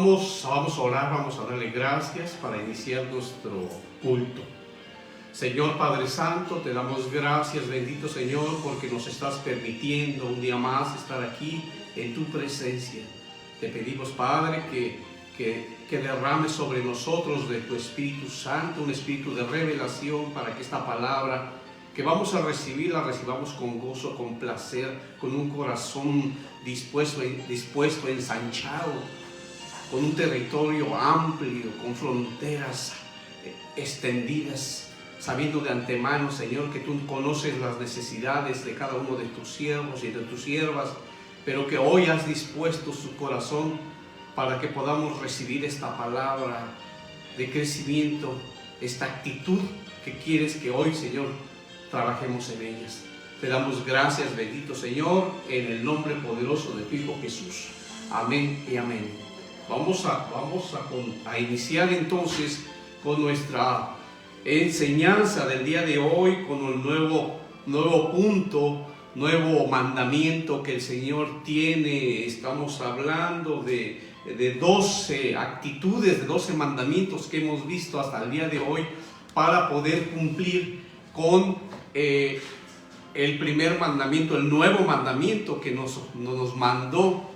vamos a orar, vamos a darle gracias para iniciar nuestro culto. Señor Padre Santo, te damos gracias, bendito Señor, porque nos estás permitiendo un día más estar aquí en tu presencia. Te pedimos, Padre, que derrames sobre nosotros de tu Espíritu Santo, un espíritu de revelación para que esta palabra que vamos a recibir, la recibamos con gozo, con placer, con un corazón dispuesto, ensanchado, con un territorio amplio, con fronteras extendidas, sabiendo de antemano, Señor, que tú conoces las necesidades de cada uno de tus siervos y de tus siervas, pero que hoy has dispuesto su corazón para que podamos recibir esta palabra de crecimiento, esta actitud que quieres que hoy, Señor, trabajemos en ellas. Te damos gracias, bendito Señor, en el nombre poderoso de tu Hijo Jesús. Amén y amén. Vamos a iniciar entonces con nuestra enseñanza del día de hoy, con el nuevo punto, nuevo mandamiento que el Señor tiene. Estamos hablando de 12 actitudes, de 12 mandamientos que hemos visto hasta el día de hoy para poder cumplir con el primer mandamiento, el nuevo mandamiento que nos mandó,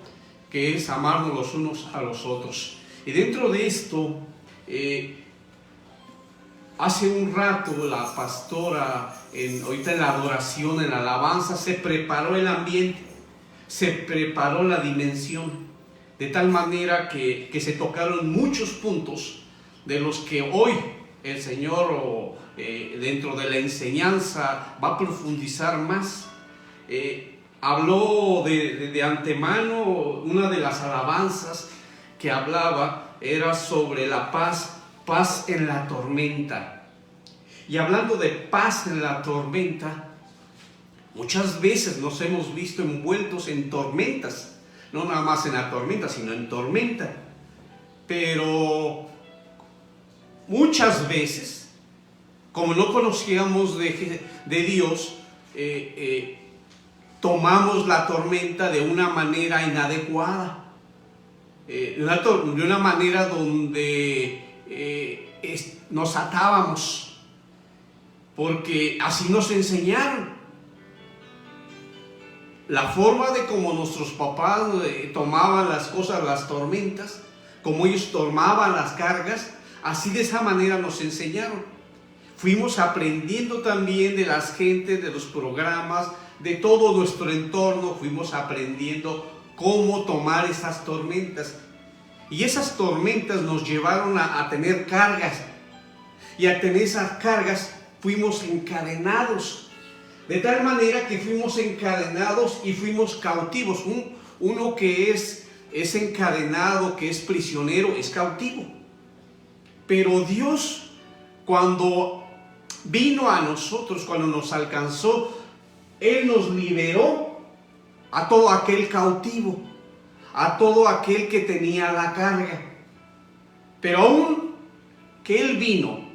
que es amarnos los unos a los otros. Y dentro de esto, hace un rato la pastora, ahorita en la adoración, en la alabanza, se preparó el ambiente, se preparó la dimensión, de tal manera que se tocaron muchos puntos de los que hoy el Señor dentro de la enseñanza va a profundizar más. Habló de antemano, una de las alabanzas que hablaba era sobre la paz en la tormenta. Y hablando de paz en la tormenta, muchas veces nos hemos visto envueltos en tormentas, no nada más en la tormenta, sino en tormenta. Pero muchas veces, como no conocíamos de Dios, tomamos la tormenta de una manera inadecuada, de una manera donde nos atábamos, porque así nos enseñaron. La forma de como nuestros papás tomaban las cosas, las tormentas, como ellos tomaban las cargas, así de esa manera nos enseñaron. Fuimos aprendiendo también de las gentes, de los programas, de todo nuestro entorno. Fuimos aprendiendo cómo tomar esas tormentas. Y esas tormentas nos llevaron a tener cargas. Y a tener esas cargas fuimos encadenados. De tal manera que fuimos encadenados y fuimos cautivos. Uno que es encadenado, que es prisionero, es cautivo. Pero Dios, cuando vino a nosotros, cuando nos alcanzó, Él nos liberó a todo aquel cautivo, a todo aquel que tenía la carga. Pero aún que Él vino,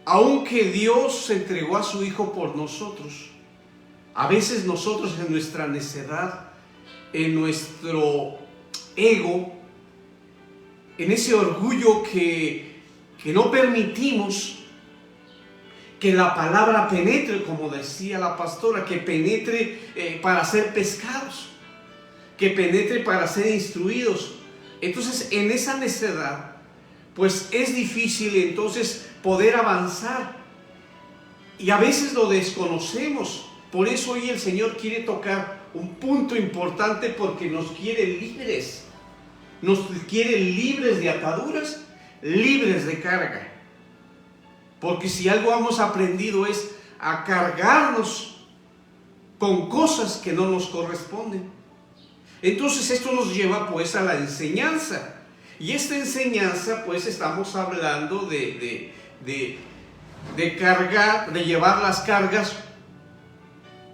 aun que Dios entregó a su Hijo por nosotros, a veces nosotros en nuestra necedad, en nuestro ego, en ese orgullo que no permitimos que la palabra penetre, como decía la pastora, que penetre para ser pescados, que penetre para ser instruidos. Entonces, en esa necedad, pues es difícil entonces poder avanzar, y a veces lo desconocemos. Por eso hoy el Señor quiere tocar un punto importante, porque nos quiere libres. Nos quiere libres de ataduras, libres de carga. Porque si algo hemos aprendido es a cargarnos con cosas que no nos corresponden. Entonces esto nos lleva pues a la enseñanza. Y esta enseñanza pues estamos hablando de cargar, de llevar las cargas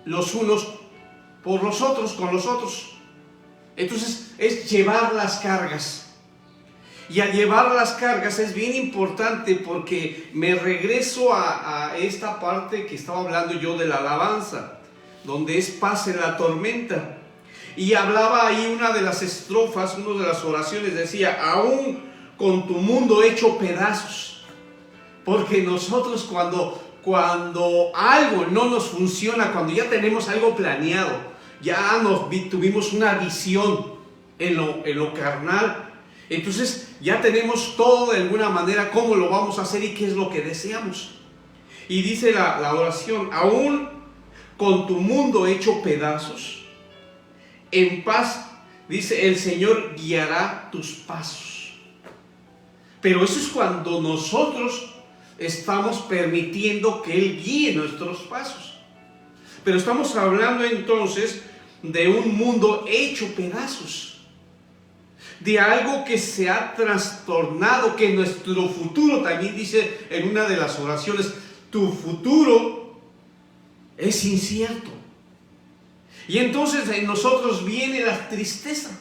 los unos por los otros, con los otros. Entonces es llevar las cargas. Y al llevar las cargas es bien importante, porque me regreso a esta parte que estaba hablando yo de la alabanza, donde es paz en la tormenta. Y hablaba ahí una de las estrofas, una de las oraciones, decía, aún con tu mundo hecho pedazos. Porque nosotros cuando algo no nos funciona, cuando ya tenemos algo planeado, ya tuvimos una visión en lo carnal, entonces ya tenemos todo de alguna manera cómo lo vamos a hacer y qué es lo que deseamos. Y dice la oración, aún con tu mundo hecho pedazos, en paz, dice, el Señor guiará tus pasos. Pero eso es cuando nosotros estamos permitiendo que Él guíe nuestros pasos. Pero estamos hablando entonces de un mundo hecho pedazos, de algo que se ha trastornado, que nuestro futuro, también dice en una de las oraciones, tu futuro es incierto. Y entonces en nosotros viene la tristeza.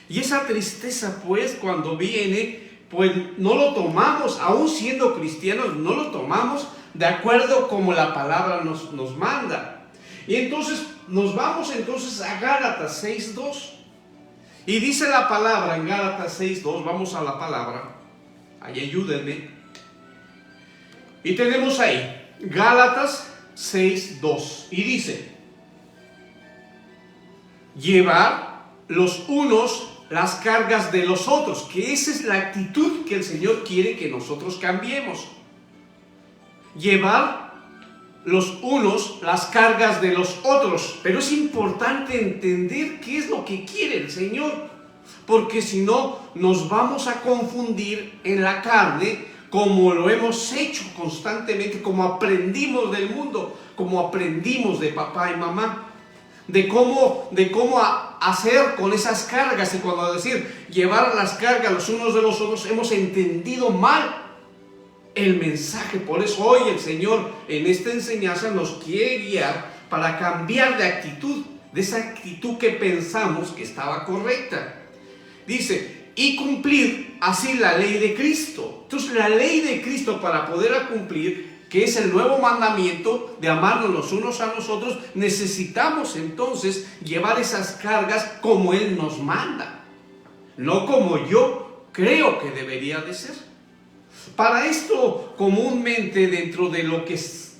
Y esa tristeza, pues, cuando viene, pues no lo tomamos, aún siendo cristianos, no lo tomamos de acuerdo como la palabra nos manda. Y entonces nos vamos entonces a Gálatas 6:2. Y dice la palabra en Gálatas 6:2, vamos a la palabra, ahí ayúdenme. Y tenemos ahí, Gálatas 6:2, y dice, llevar los unos las cargas de los otros, que esa es la actitud que el Señor quiere que nosotros cambiemos. Llevar los unos las cargas de los otros, pero es importante entender qué es lo que quiere el Señor, porque si no nos vamos a confundir en la carne, como lo hemos hecho constantemente, como aprendimos del mundo, como aprendimos de papá y mamá, de cómo hacer con esas cargas. Y cuando decir llevar las cargas los unos de los otros, hemos entendido mal el mensaje. Por eso hoy el Señor en esta enseñanza nos quiere guiar para cambiar de actitud, de esa actitud que pensamos que estaba correcta. Dice, y cumplir así la ley de Cristo. Entonces la ley de Cristo, para poderla cumplir, que es el nuevo mandamiento de amarnos los unos a los otros, necesitamos entonces llevar esas cargas como Él nos manda, no como yo creo que debería de ser. Para esto, comúnmente dentro de lo que es,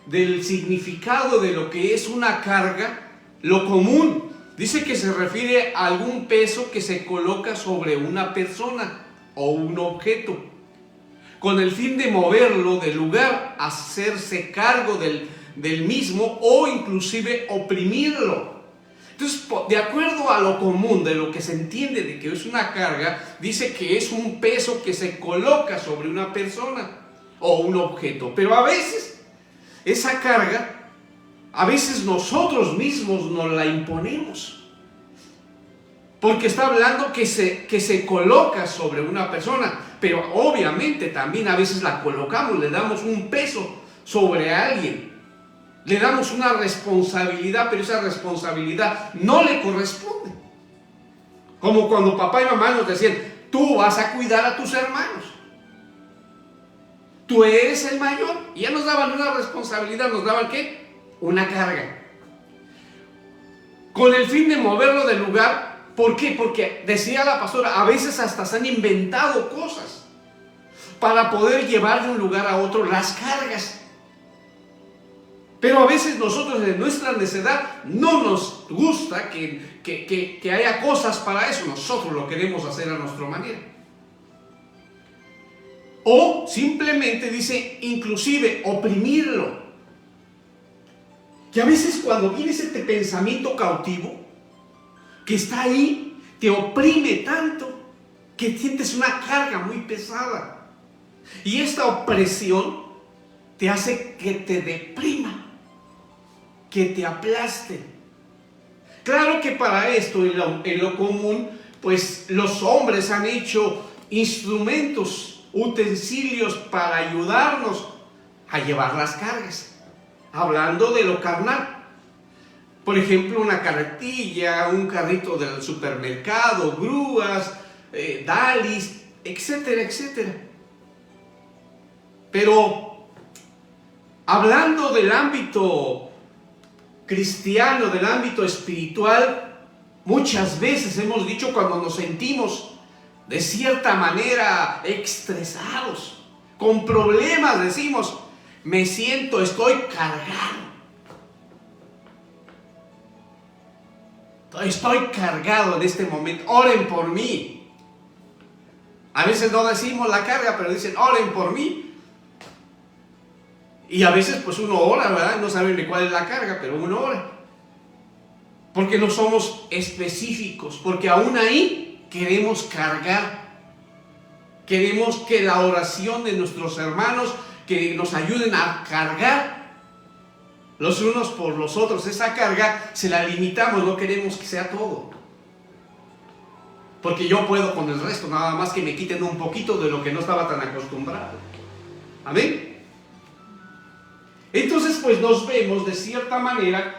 del significado de lo que es una carga, lo común dice que se refiere a algún peso que se coloca sobre una persona o un objeto, con el fin de moverlo del lugar, hacerse cargo del mismo o inclusive oprimirlo. Entonces, de acuerdo a lo común, de lo que se entiende de que es una carga, dice que es un peso que se coloca sobre una persona o un objeto. Pero a veces, esa carga, a veces nosotros mismos nos la imponemos. Porque está hablando que se coloca sobre una persona, pero obviamente también a veces la colocamos, le damos un peso sobre alguien, le damos una responsabilidad, pero esa responsabilidad no le corresponde. Como cuando papá y mamá nos decían, tú vas a cuidar a tus hermanos, tú eres el mayor, y ya nos daban una responsabilidad, nos daban ¿qué? Una carga, con el fin de moverlo del lugar. ¿Por qué? Porque decía la pastora, a veces hasta se han inventado cosas para poder llevar de un lugar a otro las cargas. Pero a veces nosotros en nuestra necedad no nos gusta que haya cosas para eso. Nosotros lo queremos hacer a nuestra manera. O simplemente dice, inclusive oprimirlo. Que a veces cuando viene ese pensamiento cautivo, que está ahí, te oprime tanto que sientes una carga muy pesada. Y esta opresión te hace que te deprima, que te aplaste. Claro que para esto, en lo común, pues los hombres han hecho instrumentos, utensilios para ayudarnos a llevar las cargas. Hablando de lo carnal. Por ejemplo, una carretilla, un carrito del supermercado, grúas, dalis, etcétera, etcétera. Pero hablando del ámbito cristiano del ámbito espiritual, muchas veces hemos dicho cuando nos sentimos de cierta manera estresados, con problemas, decimos, estoy cargado. Estoy cargado en este momento, oren por mí. A veces no decimos la carga, pero dicen, oren por mí. Y a veces pues uno ora, ¿verdad? No sabe ni cuál es la carga, pero uno ora. Porque no somos específicos, porque aún ahí queremos cargar. Queremos que la oración de nuestros hermanos que nos ayuden a cargar los unos por los otros. Esa carga se la limitamos, no queremos que sea todo. Porque yo puedo con el resto, nada más que me quiten un poquito de lo que no estaba tan acostumbrado. Amén. Entonces pues nos vemos de cierta manera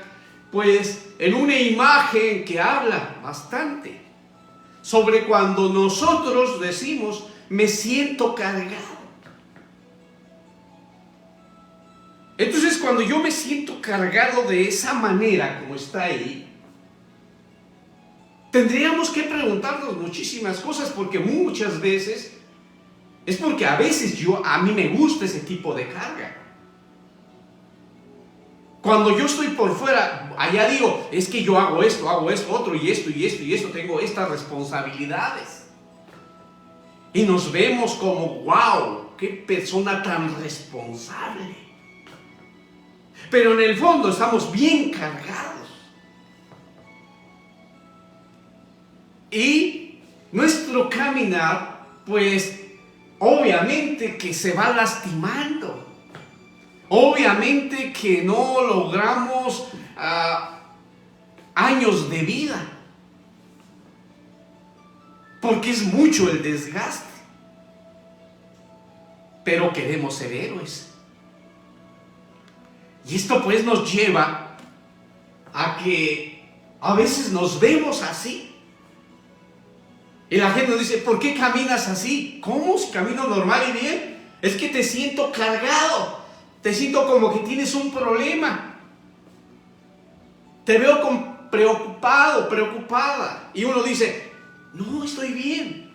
pues en una imagen que habla bastante sobre cuando nosotros decimos me siento cargado. Entonces cuando yo me siento cargado de esa manera como está ahí, tendríamos que preguntarnos muchísimas cosas, porque muchas veces es porque a veces a mí me gusta ese tipo de carga. Cuando yo estoy por fuera, allá digo, es que yo hago esto, otro, y esto, tengo estas responsabilidades. Y nos vemos como, wow, qué persona tan responsable. Pero en el fondo estamos bien cargados. Y nuestro caminar, pues, obviamente que se va lastimando. Obviamente que no logramos años de vida. Porque es mucho el desgaste. Pero queremos ser héroes. Y esto pues nos lleva a que a veces nos vemos así. Y la gente nos dice, ¿por qué caminas así? ¿Cómo? Si camino normal y bien. Es que te siento cargado. Te siento como que tienes un problema. Te veo preocupado, preocupada. Y uno dice, no, estoy bien.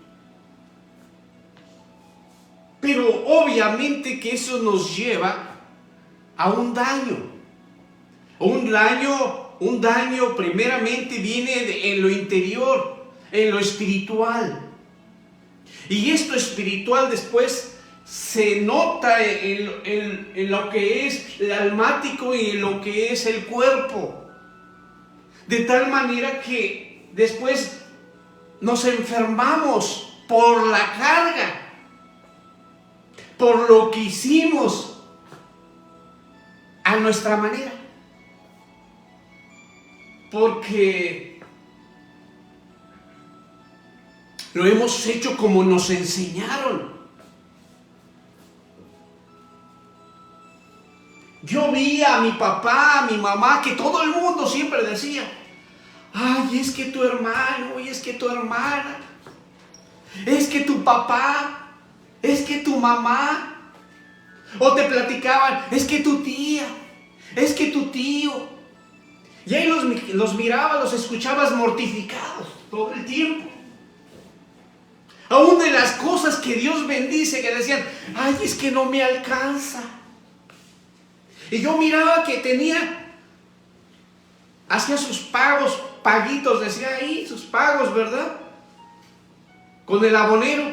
Pero obviamente que eso nos lleva a un daño. Un daño primeramente viene en lo interior, en lo espiritual. Y esto espiritual después se nota en lo que es el almático y en lo que es el cuerpo. De tal manera que después nos enfermamos por la carga, por lo que hicimos a nuestra manera. Porque lo hemos hecho como nos enseñaron. Yo vi a mi papá, a mi mamá, que todo el mundo siempre decía, ay, es que tu hermano, y es que tu hermana, es que tu papá, es que tu mamá. O te platicaban, es que tu tía, es que tu tío. Y ahí los mirabas, los escuchabas mortificados todo el tiempo. Aún de las cosas que Dios bendice, que decían, ay, es que no me alcanza. Y yo miraba que hacía sus paguitos, decía ahí, sus pagos, ¿verdad? Con el abonero.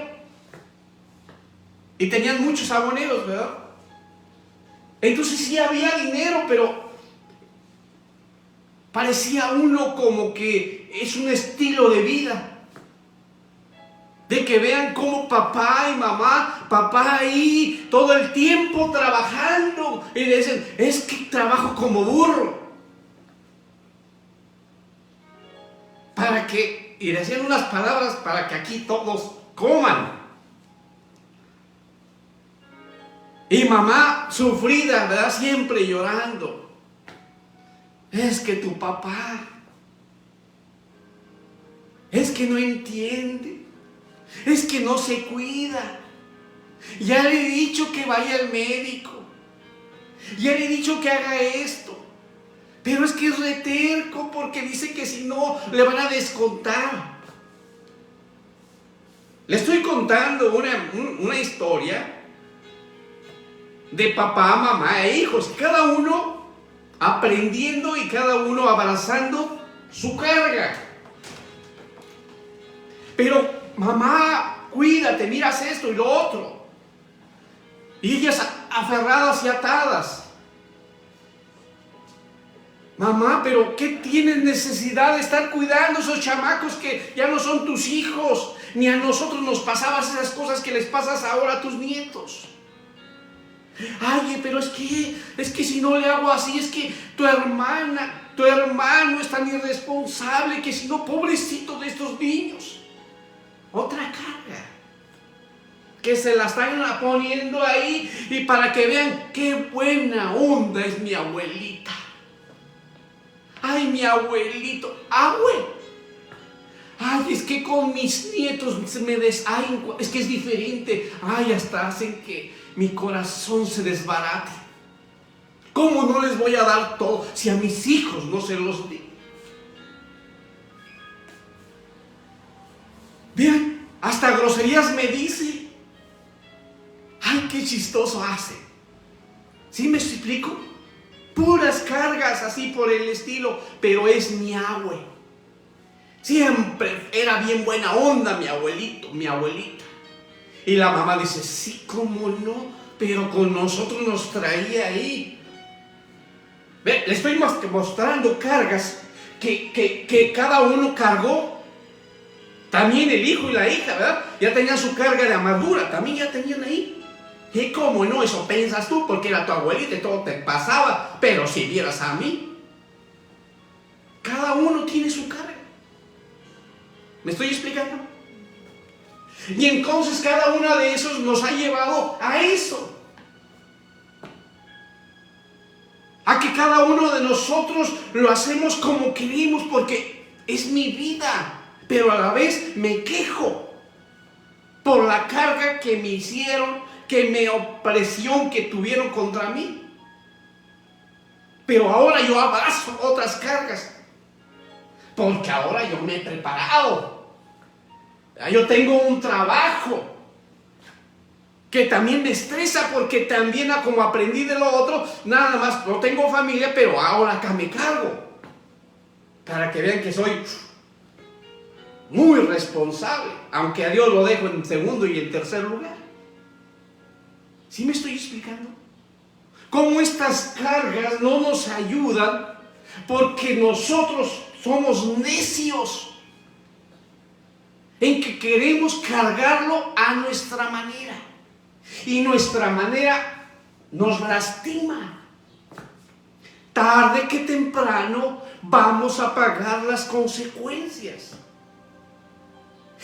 Y tenían muchos aboneros, ¿verdad? Entonces sí había dinero, pero parecía uno como que es un estilo de vida. De que vean cómo papá y mamá, papá ahí todo el tiempo trabajando. Y le dicen, es que trabajo como burro. Y decían unas palabras para que aquí todos coman. Y mamá sufrida, ¿verdad? Siempre llorando. Es que tu papá, es que no entiende. Es que no se cuida. Ya le he dicho que vaya al médico. Ya le he dicho que haga esto. Pero es que es reterco porque dice que si no le van a descontar. Le estoy contando una historia de papá, mamá e hijos, cada uno aprendiendo y cada uno abrazando su carga. Pero mamá, cuídate, miras esto y lo otro. Y ellas aferradas y atadas. Mamá, pero ¿qué tienes necesidad de estar cuidando a esos chamacos que ya no son tus hijos? Ni a nosotros nos pasabas esas cosas que les pasas ahora a tus nietos. Ay, pero es que si no le hago así, es que tu hermano es tan irresponsable que si no, pobrecito de estos niños. Otra carga que se la están poniendo ahí y para que vean qué buena onda es mi abuelita. Ay, mi abuelito, ay, es que con mis nietos ay, es que es diferente. Ay, hasta hacen que mi corazón se desbarate. ¿Cómo no les voy a dar todo si a mis hijos no se los di? Vean, hasta groserías me dice. Ay, qué chistoso hace. ¿Sí me explico? Puras cargas así por el estilo, pero es mi abue. Siempre era bien buena onda mi abuelito, mi abuelita. Y la mamá dice, sí, cómo no, pero con nosotros nos traía ahí. Ve, le estoy mostrando cargas que cada uno cargó. También el hijo y la hija, ¿verdad? Ya tenían su carga de amargura, también ya tenían ahí. ¿Y cómo no? Eso piensas tú porque era tu abuelita y todo te pasaba. Pero si vieras a mí, cada uno tiene su carga. ¿Me estoy explicando? Y entonces cada uno de esos nos ha llevado a eso. A que cada uno de nosotros lo hacemos como queremos porque es mi vida. Pero a la vez me quejo por la carga que me hicieron, opresión que tuvieron contra mí. Pero ahora yo abrazo otras cargas. Porque ahora yo me he preparado. Yo tengo un trabajo que también me estresa porque también como aprendí de lo otro, nada más no tengo familia, pero ahora acá me cargo. Para que vean que soy muy responsable, aunque a Dios lo dejo en segundo y en tercer lugar. ¿Sí me estoy explicando? Cómo estas cargas no nos ayudan porque nosotros somos necios en que queremos cargarlo a nuestra manera. Y nuestra manera nos lastima. Tarde que temprano vamos a pagar las consecuencias.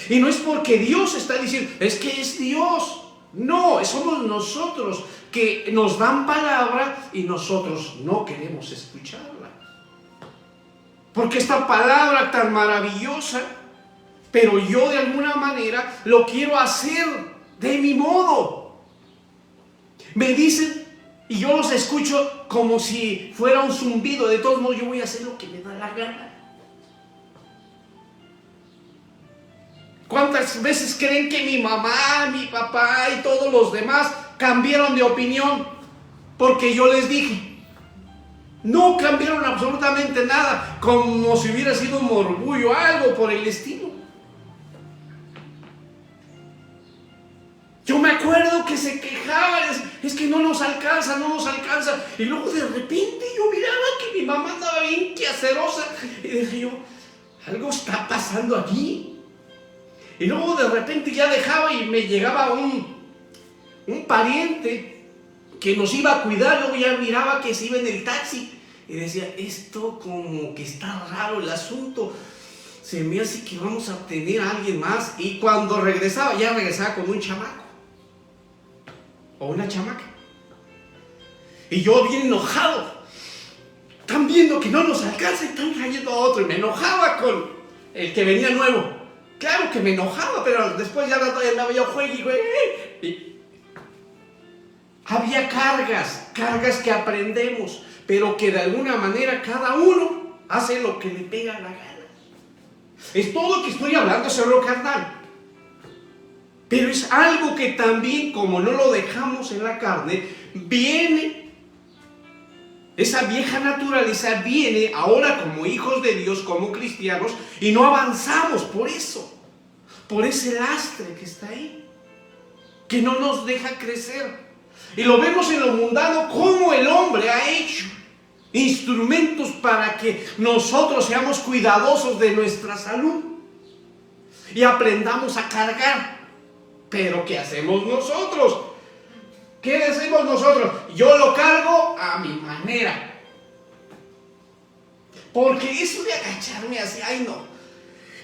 Y no es porque Dios está diciendo, es que es Dios. No, somos nosotros que nos dan palabra y nosotros no queremos escucharla. Porque esta palabra tan maravillosa, pero yo de alguna manera lo quiero hacer de mi modo. Me dicen y yo los escucho como si fuera un zumbido. De todos modos yo voy a hacer lo que me da la gana. ¿Cuántas veces creen que mi mamá, mi papá y todos los demás cambiaron de opinión porque yo les dije? No cambiaron absolutamente nada, como si hubiera sido un orgullo, algo por el estilo. Yo me acuerdo que se quejaban, es que no nos alcanza. Y luego de repente yo miraba que mi mamá andaba bien quehacerosa y dije yo, algo está pasando aquí. Y luego de repente ya dejaba y me llegaba un pariente que nos iba a cuidar. Luego ya miraba que se iba en el taxi y decía, esto como que está raro el asunto. Se me hace que vamos a tener a alguien más. Y cuando regresaba, ya regresaba con un chamaco o una chamaca. Y yo bien enojado. Están viendo que no nos alcanza y están trayendo a otro. Y me enojaba con el que venía nuevo. Claro que me enojaba, pero después ya andaba yo juegue. Y había cargas que aprendemos, pero que de alguna manera cada uno hace lo que le pega la gana. Es todo lo que estoy hablando, es algo carnal. Pero es algo que también, como no lo dejamos en la carne, viene, esa vieja naturaleza viene ahora como hijos de Dios, como cristianos, y no avanzamos por eso, por ese lastre que está ahí, que no nos deja crecer. Y lo vemos en lo mundano, como el hombre ha hecho instrumentos para que nosotros seamos cuidadosos de nuestra salud y aprendamos a cargar. Pero ¿qué hacemos nosotros? ¿Qué hacemos nosotros? Yo lo cargo a mi manera. Porque eso de agacharme así, ay no.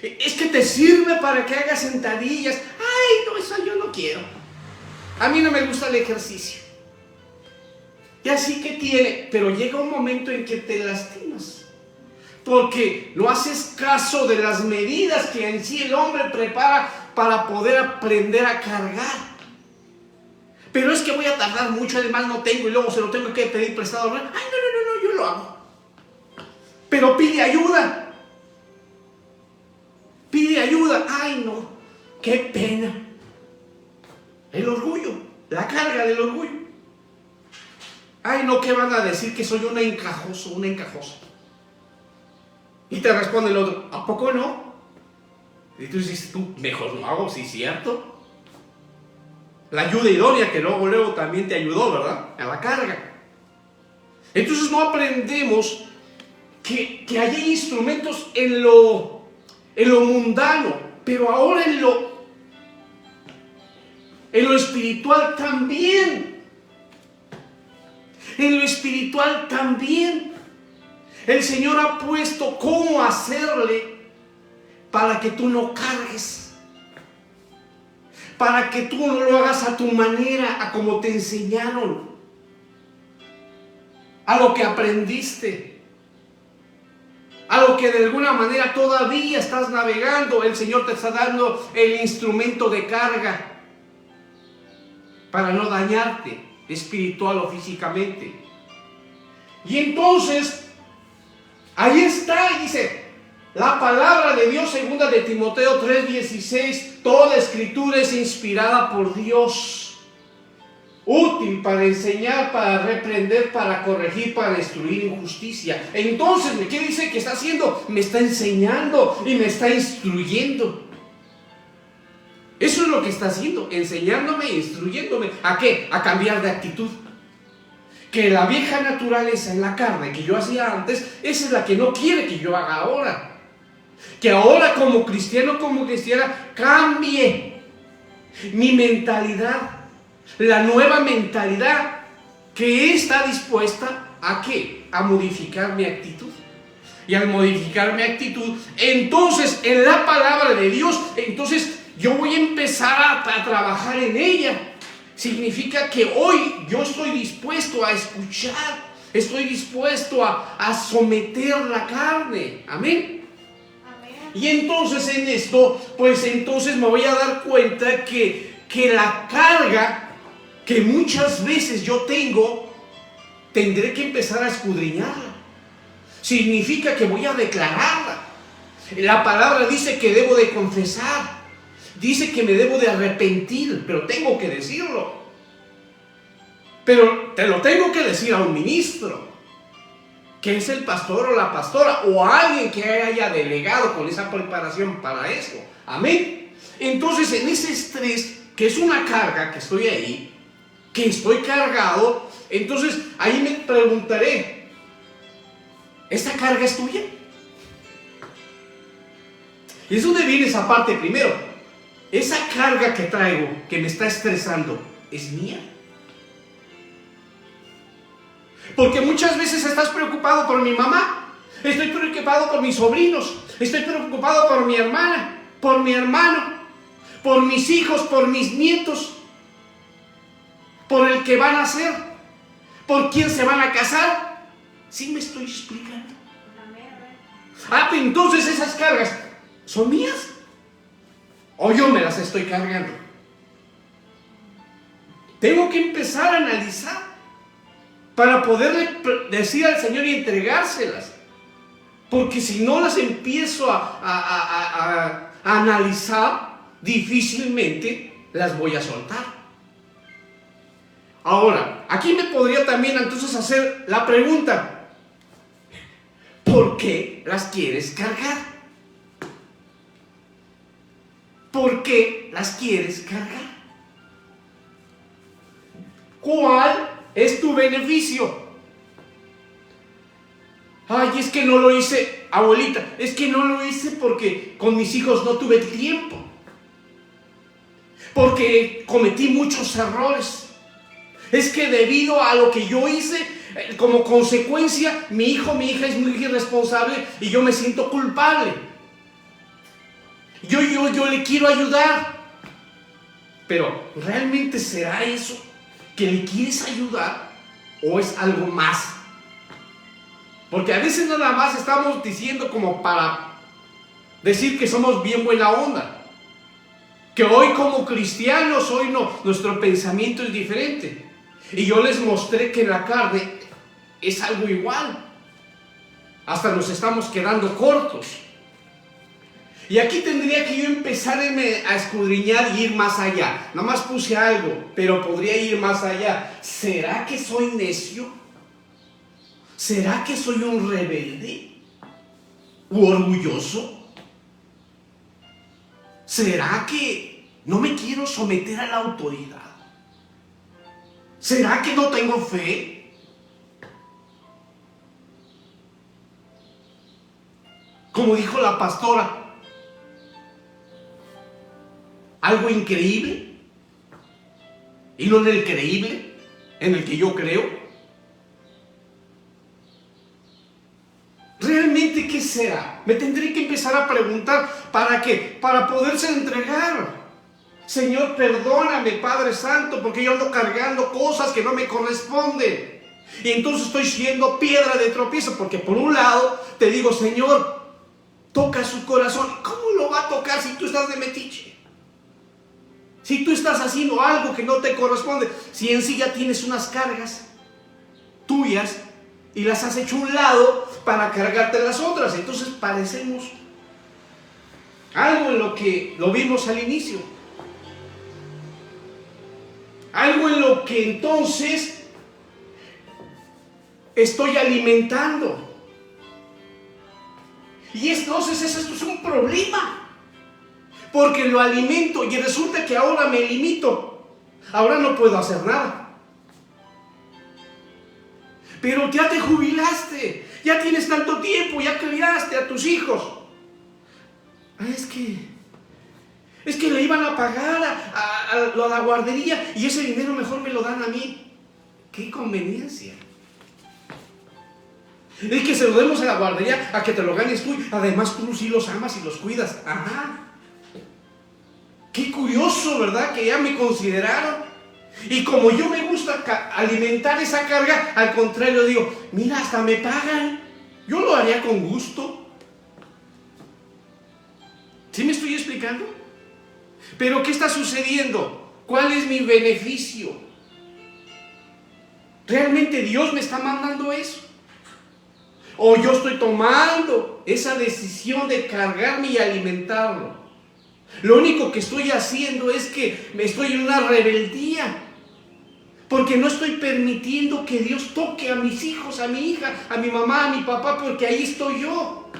Es que te sirve para que hagas sentadillas. Ay no, eso yo no quiero. A mí no me gusta el ejercicio. Y así que tiene, pero llega un momento en que te lastimas. Porque no haces caso de las medidas que en sí el hombre prepara para poder aprender a cargar. Pero es que voy a tardar mucho, además no tengo y luego se lo tengo que pedir prestado. Ay, no, yo lo hago. Pero pide ayuda. Pide ayuda. Ay, no, qué pena. El orgullo, la carga del orgullo. Ay, no, ¿qué van a decir? Que soy una encajoso, una encajosa. Y te responde el otro, ¿a poco no? Y tú dices, tú, mejor lo hago, sí, cierto. La ayuda idónea que luego también te ayudó, ¿verdad? A la carga. Entonces no aprendemos que hay instrumentos en lo mundano, pero ahora en lo espiritual también. En lo espiritual también. El Señor ha puesto cómo hacerle para que tú no cargues. Para que tú no lo hagas a tu manera, a como te enseñaron. A lo que aprendiste. A lo que de alguna manera todavía estás navegando. El Señor te está dando el instrumento de carga para no dañarte espiritual o físicamente. Y entonces ahí está, y dice la palabra de Dios, segunda de Timoteo 3:16, toda escritura es inspirada por Dios, útil para enseñar, para reprender, para corregir, para destruir injusticia. Entonces, ¿qué dice que está haciendo? Me está enseñando y me está instruyendo. Eso es lo que está haciendo, enseñándome e instruyéndome. ¿A qué? A cambiar de actitud. Que la vieja naturaleza en la carne que yo hacía antes, esa es la que no quiere que yo haga ahora. Que ahora como cristiano, como cristiana, cambie mi mentalidad. La nueva mentalidad que está dispuesta ¿a qué? A modificar mi actitud. Y al modificar mi actitud, entonces en la palabra de Dios, entonces yo voy a empezar a trabajar en ella. Significa que hoy yo estoy dispuesto a escuchar, estoy dispuesto a someter la carne. Amén. Y entonces en esto, pues entonces me voy a dar cuenta que la carga que muchas veces yo tengo, tendré que empezar a escudriñarla. Significa que voy a declararla. La palabra dice que debo de confesar. Dice que me debo de arrepentir, pero tengo que decirlo. Pero te lo tengo que decir a un ministro, que es el pastor o la pastora, o a alguien que haya delegado con esa preparación para eso. Amén. Entonces, en ese estrés, que es una carga, que estoy ahí, que estoy cargado, entonces ahí me preguntaré, ¿esta carga es tuya? Y es donde viene esa parte primero. Esa carga que traigo, que me está estresando, ¿es mía? Porque muchas veces estás preocupado por mi mamá, estoy preocupado por mis sobrinos, estoy preocupado por mi hermana, por mi hermano, por mis hijos, por mis nietos, por el que van a ser, por quién se van a casar. ¿Sí me estoy explicando? Ah, pues entonces esas cargas son mías. ¿O yo me las estoy cargando? Tengo que empezar a analizar. para poder decir al Señor y entregárselas. Porque si no las empiezo a analizar, difícilmente las voy a soltar. Ahora, aquí me podría también entonces hacer la pregunta: ¿por qué las quieres cargar? ¿Por qué las quieres cargar? ¿Cuál es tu beneficio? Ay, es que no lo hice, abuelita, es que no lo hice porque con mis hijos no tuve tiempo. Porque cometí muchos errores. Es que debido a lo que yo hice, como consecuencia, mi hijo, mi hija es muy irresponsable y yo me siento culpable. Yo le quiero ayudar. Pero, ¿realmente será eso que le quieres ayudar o es algo más? Porque a veces nada más estamos diciendo como para decir que somos bien buena onda. Que hoy como cristianos, hoy no, nuestro pensamiento es diferente. Y yo les mostré que la carne es algo igual. Hasta nos estamos quedando cortos. Y aquí tendría que yo empezar a escudriñar y ir más allá. Nada más puse algo, pero podría ir más allá. ¿Será que soy necio? ¿Será que soy un rebelde? ¿U orgulloso? ¿Será que no me quiero someter a la autoridad? ¿Será que no tengo fe? Como dijo la pastora, algo increíble y no en el creíble, en el que yo creo. ¿Realmente qué será? Me tendré que empezar a preguntar. ¿Para qué? Para poderse entregar. Señor, perdóname, Padre Santo, porque yo ando cargando cosas que no me corresponden. Y entonces estoy siendo piedra de tropiezo, porque por un lado te digo, Señor, toca su corazón. ¿Cómo lo va a tocar si tú estás de metiche? Si tú estás haciendo algo que no te corresponde, si en sí ya tienes unas cargas tuyas y las has hecho a un lado para cargarte las otras, entonces parecemos algo en lo que lo vimos al inicio. Algo en lo que entonces estoy alimentando. Y entonces esto es un problema. Porque lo alimento y resulta que ahora me limito. Ahora no puedo hacer nada. Pero ya te jubilaste, ya tienes tanto tiempo, ya criaste a tus hijos. Es que le iban a pagar a la guardería y ese dinero mejor me lo dan a mí. ¡Qué conveniencia! Es que se lo demos a la guardería a que te lo ganes tú. Además tú sí los amas y los cuidas. Ajá. Qué curioso, ¿verdad? Que ya me consideraron. Y como yo me gusta alimentar esa carga, al contrario digo, mira, hasta me pagan. Yo lo haría con gusto. ¿Sí me estoy explicando? Pero ¿qué está sucediendo? ¿Cuál es mi beneficio? ¿Realmente Dios me está mandando eso? ¿O yo estoy tomando esa decisión de cargarme y alimentarlo? Lo único que estoy haciendo es que me estoy en una rebeldía. Porque no estoy permitiendo que Dios toque a mis hijos, a mi hija, a mi mamá, a mi papá, porque ahí estoy yo,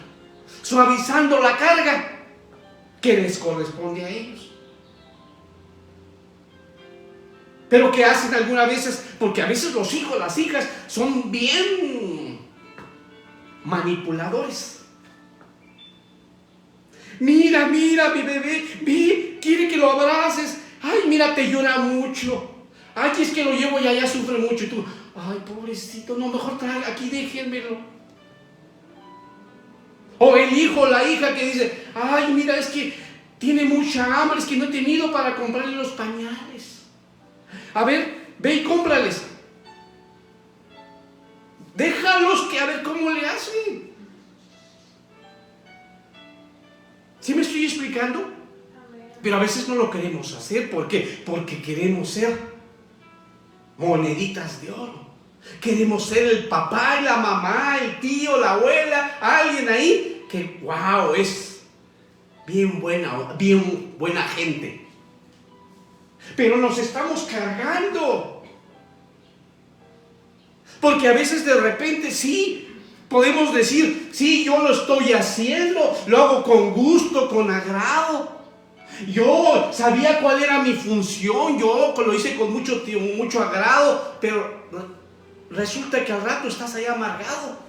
suavizando la carga que les corresponde a ellos. Pero ¿qué hacen algunas veces? Porque a veces los hijos, las hijas son bien manipuladores. Mira, mi bebé, quiere que lo abraces. Ay, mira, te llora mucho. Ay, es que lo llevo y allá sufre mucho. Y tú, ay, pobrecito, no, mejor trae, aquí déjenmelo. O el hijo o la hija que dice, ay, mira, es que tiene mucha hambre, es que no he tenido para comprarle los pañales. A ver, ve y cómprales. Déjalos que a ver cómo le hacen. ¿Sí me estoy explicando? Pero a veces no lo queremos hacer. ¿Por qué? Porque queremos ser moneditas de oro. Queremos ser el papá y la mamá, el tío, la abuela, alguien ahí que, wow, es bien buena gente. Pero nos estamos cargando. Porque a veces de repente sí, podemos decir, sí, yo lo estoy haciendo, lo hago con gusto, con agrado. Yo sabía cuál era mi función, yo lo hice con mucho agrado, pero resulta que al rato estás ahí amargado.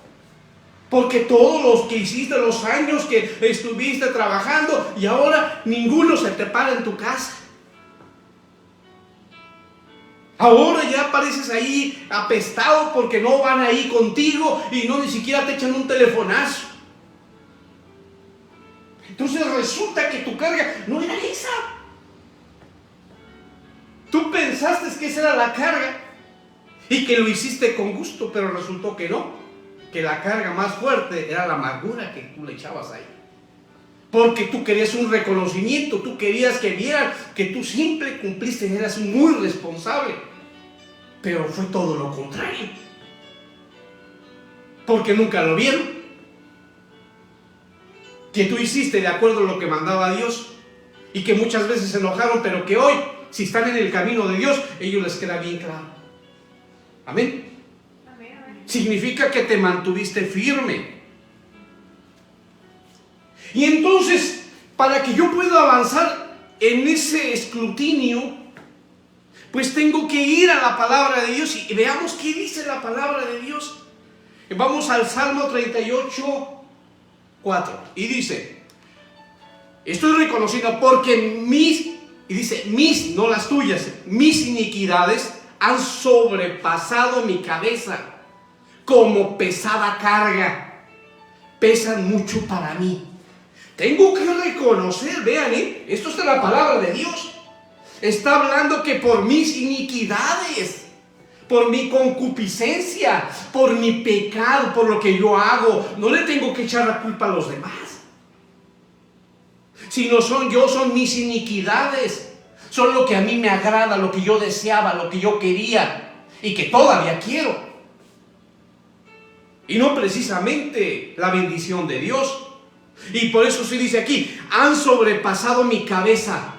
Porque todos los que hiciste, los años que estuviste trabajando, y ahora ninguno se te para en tu casa. Ahora ya apareces ahí apestado porque no van ahí contigo y no ni siquiera te echan un telefonazo. Entonces resulta que tu carga no era esa. Tú pensaste que esa era la carga y que lo hiciste con gusto, pero resultó que no. Que la carga más fuerte era la amargura que tú le echabas ahí. Porque tú querías un reconocimiento, tú querías que vieran que tú siempre cumpliste, eras muy responsable. Pero fue todo lo contrario. Porque nunca lo vieron. Que tú hiciste de acuerdo a lo que mandaba Dios. Y que muchas veces se enojaron, pero que hoy, si están en el camino de Dios, ellos les queda bien claro. Amén. Significa que te mantuviste firme. Y entonces, para que yo pueda avanzar en ese escrutinio, pues tengo que ir a la palabra de Dios y veamos qué dice la palabra de Dios. Vamos al Salmo 38, 4. Y dice, estoy reconociendo porque mis, no las tuyas, mis iniquidades han sobrepasado mi cabeza como pesada carga. Pesan mucho para mí. Tengo que reconocer, vean, esto está en la palabra de Dios. Está hablando que por mis iniquidades, por mi concupiscencia, por mi pecado, por lo que yo hago, no le tengo que echar la culpa a los demás. Si no son mis iniquidades, son lo que a mí me agrada, lo que yo deseaba, lo que yo quería y que todavía quiero. Y no precisamente la bendición de Dios. Y por eso se dice aquí, han sobrepasado mi cabeza.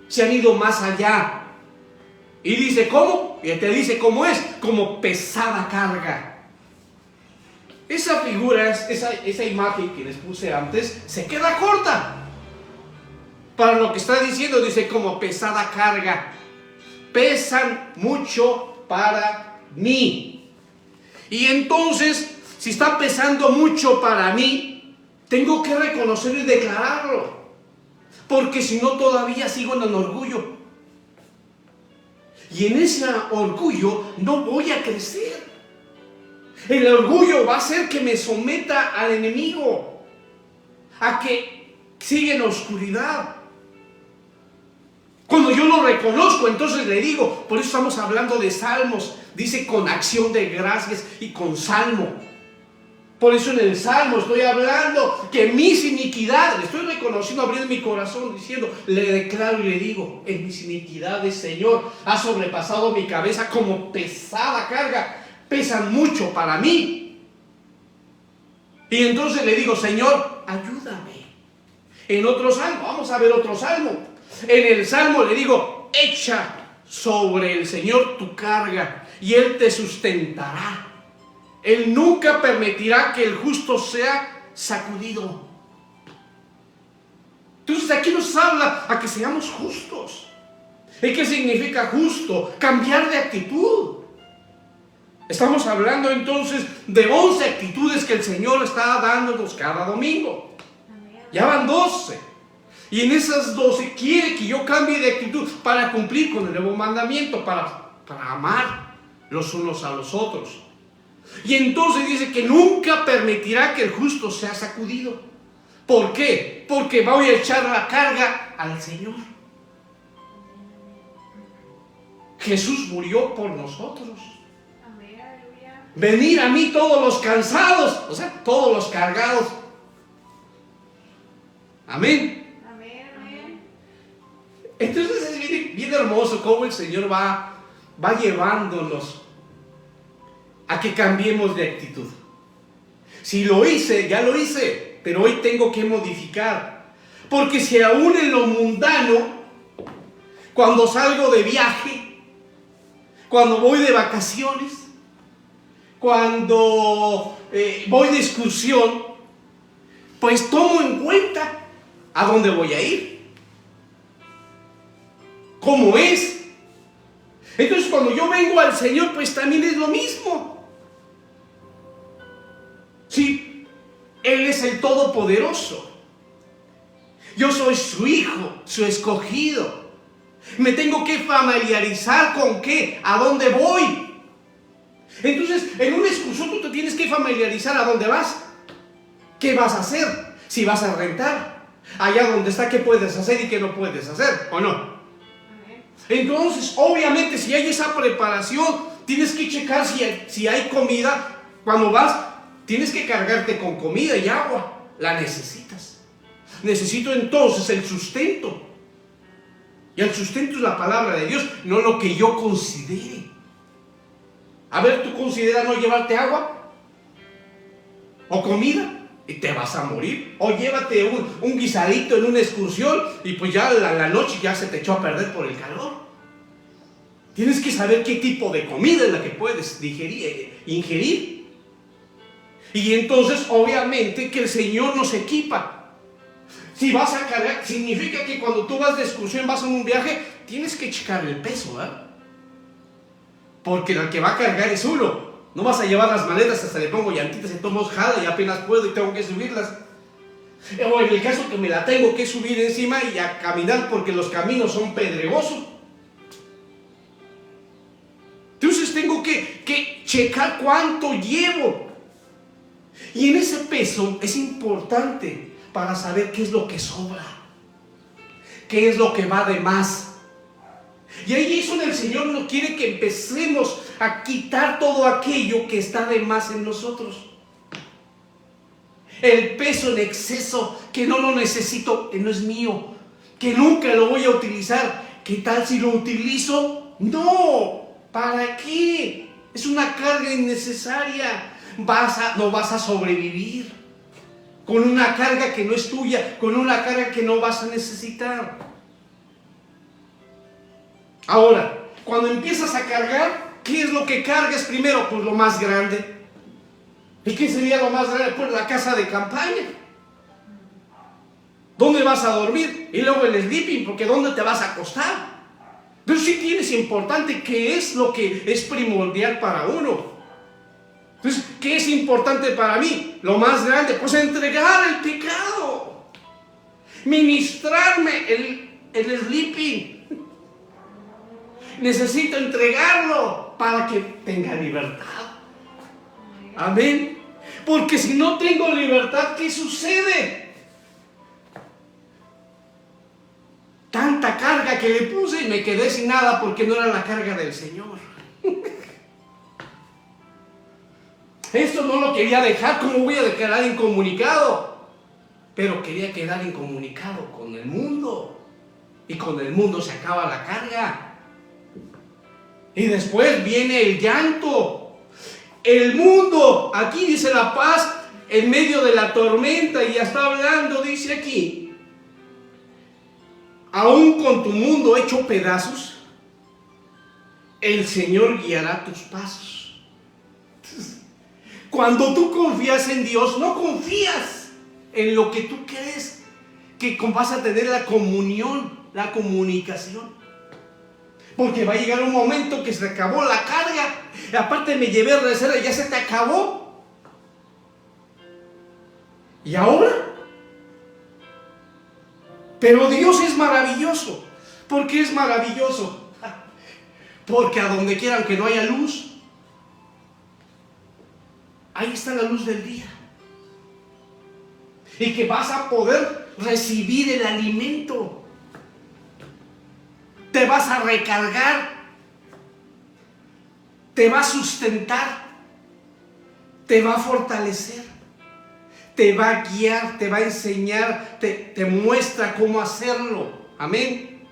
Se han ido más allá. Y dice, ¿cómo? Y te dice cómo es, como pesada carga. Esa figura, esa imagen que les puse antes, se queda corta. Para lo que está diciendo, dice como pesada carga. Pesan mucho para mí. Y entonces, si está pesando mucho para mí, tengo que reconocerlo y declararlo. Porque si no, todavía sigo en el orgullo. Y en ese orgullo no voy a crecer. El orgullo va a hacer que me someta al enemigo, a que siga en la oscuridad. Cuando yo lo reconozco, entonces le digo, por eso estamos hablando de salmos, dice con acción de gracias y con salmo. Por eso en el Salmo estoy hablando que mis iniquidades, estoy reconociendo, abriendo mi corazón, diciendo, le declaro y le digo, en mis iniquidades, Señor, ha sobrepasado mi cabeza como pesada carga, pesan mucho para mí. Y entonces le digo, Señor, ayúdame. En otro salmo, vamos a ver otro salmo. En el salmo le digo, echa sobre el Señor tu carga y Él te sustentará. Él nunca permitirá que el justo sea sacudido. Entonces aquí nos habla a que seamos justos. ¿Y qué significa justo? Cambiar de actitud. Estamos hablando entonces de 11 actitudes que el Señor está dándonos cada domingo. Ya van 12. Y en esas 12 quiere que yo cambie de actitud para cumplir con el nuevo mandamiento, para amar los unos a los otros. Y entonces dice que nunca permitirá que el justo sea sacudido. ¿Por qué? Porque voy a echar la carga al Señor. Jesús murió por nosotros. Venid a mí todos los cansados, o sea, todos los cargados. Amén. Entonces es bien hermoso cómo el Señor va llevándonos a que cambiemos de actitud. Si lo hice, ya lo hice, pero hoy tengo que modificar. Porque si aún en lo mundano, cuando salgo de viaje, cuando voy de vacaciones, cuando voy de excursión, pues tomo en cuenta a dónde voy a ir, cómo es. Entonces cuando yo vengo al Señor, pues también es lo mismo. Sí, Él es el Todopoderoso. Yo soy su hijo, su escogido. Me tengo que familiarizar con qué, a dónde voy. Entonces, en una excursión tú te tienes que familiarizar a dónde vas. ¿Qué vas a hacer? Si vas a rentar. Allá donde está, ¿qué puedes hacer y qué no puedes hacer? ¿O no? Entonces, obviamente, si hay esa preparación, tienes que checar si hay comida. Cuando vas, tienes que cargarte con comida y agua. La necesitas. Necesito entonces el sustento. Y el sustento es la palabra de Dios, no lo que yo considere. A ver, ¿tú consideras no llevarte agua? ¿O comida? Y te vas a morir. O llévate un guisadito en una excursión y pues ya la noche ya se te echó a perder por el calor. Tienes que saber qué tipo de comida es la que puedes ingerir. Y entonces, obviamente, que el Señor nos equipa. Si vas a cargar, significa que cuando tú vas de excursión, vas en un viaje, tienes que checar el peso, ¿verdad? Porque el que va a cargar es uno. No vas a llevar las maletas, hasta le pongo llantitas y tomo jala y apenas puedo y tengo que subirlas. O en el caso que me la tengo que subir encima y a caminar porque los caminos son pedregosos. Entonces tengo que checar cuánto llevo. Y en ese peso es importante para saber qué es lo que sobra, qué es lo que va de más. Y ahí es donde el Señor nos quiere que empecemos a quitar todo aquello que está de más en nosotros. El peso en exceso, que no lo necesito, que no es mío, que nunca lo voy a utilizar. ¿Qué tal si lo utilizo? No, ¿para qué? Es una carga innecesaria. No vas a sobrevivir con una carga que no es tuya, con una carga que no vas a necesitar. Ahora, cuando empiezas a cargar, ¿qué es lo que cargas primero? Pues lo más grande. ¿Y qué sería lo más grande? Pues la casa de campaña. ¿Dónde vas a dormir? Y luego el sleeping, porque ¿dónde te vas a acostar? Pero sí tienes importante qué es lo que es primordial para uno. Entonces, ¿qué es importante para mí? Lo más grande, pues entregar el pecado. Ministrarme el sleeping. Necesito entregarlo para que tenga libertad. Amén. Porque si no tengo libertad, ¿qué sucede? Tanta carga que le puse y me quedé sin nada porque no era la carga del Señor. Esto no lo quería dejar. ¿Cómo voy a quedar incomunicado? Pero quería quedar incomunicado con el mundo. Y con el mundo se acaba la carga. Y después viene el llanto. El mundo, aquí dice la paz en medio de la tormenta. Y ya está hablando, dice aquí. Aún con tu mundo hecho pedazos, el Señor guiará tus pasos. Cuando tú confías en Dios, no confías en lo que tú crees que vas a tener la comunión, la comunicación. Porque va a llegar un momento que se acabó la carga. Y aparte me llevé a reserva y ya se te acabó. ¿Y ahora? Pero Dios es maravilloso. ¿Por qué es maravilloso? Porque a donde quiera, aunque no haya luz, ahí está la luz del día. Y que vas a poder recibir el alimento. Te vas a recargar. Te va a sustentar. Te va a fortalecer. Te va a guiar, te va a enseñar, te muestra cómo hacerlo. Amén.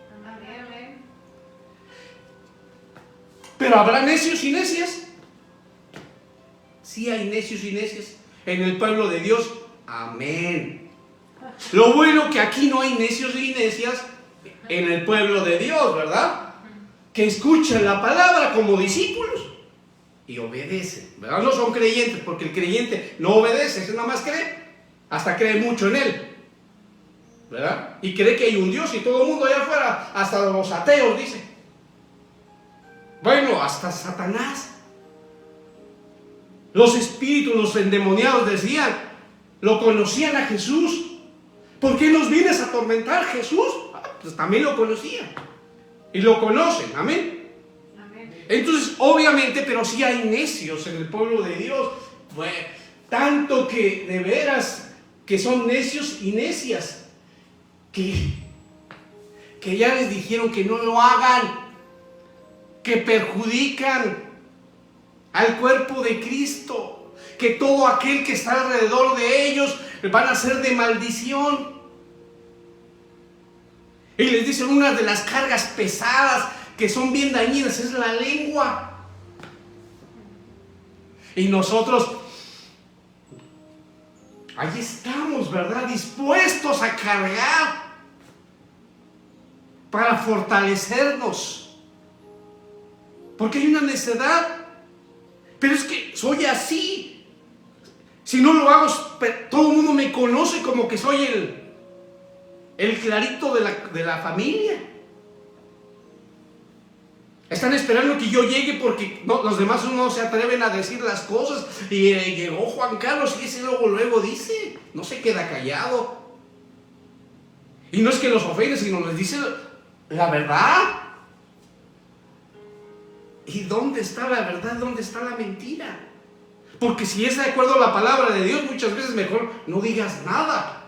Pero habrá necios y necias. Sí hay necios y necias en el pueblo de Dios. Amén. Lo bueno que aquí no hay necios y necias en el pueblo de Dios, ¿verdad? Que escuchan la palabra como discípulos y obedecen, ¿verdad? No son creyentes, porque el creyente no obedece, ese nada más cree, hasta cree mucho en él, ¿verdad? Y cree que hay un Dios y todo el mundo allá afuera, hasta los ateos, dice. Bueno, hasta Satanás. Los espíritus, los endemoniados decían, lo conocían a Jesús. ¿Por qué nos vienes a atormentar, Jesús? Pues también lo conocían. Y lo conocen, amén. Amén. Entonces, obviamente, pero sí hay necios en el pueblo de Dios. Pues, tanto que de veras que son necios y necias. Que ya les dijeron que no lo hagan. Que perjudican al cuerpo de Cristo, que todo aquel que está alrededor de ellos van a ser de maldición. Y les dicen, una de las cargas pesadas que son bien dañinas es la lengua. Y nosotros ahí estamos, ¿verdad? Dispuestos a cargar para fortalecernos. Porque hay una necedad. Pero es que soy así. Si no lo hago, todo el mundo me conoce como que soy el clarito de la familia. Están esperando que yo llegue porque los demás no se atreven a decir las cosas. Y llegó Juan Carlos y ese luego dice. No se queda callado. Y no es que los ofende, sino les dice la verdad. ¿Y dónde está la verdad? ¿Dónde está la mentira? Porque si es de acuerdo a la palabra de Dios, muchas veces mejor no digas nada.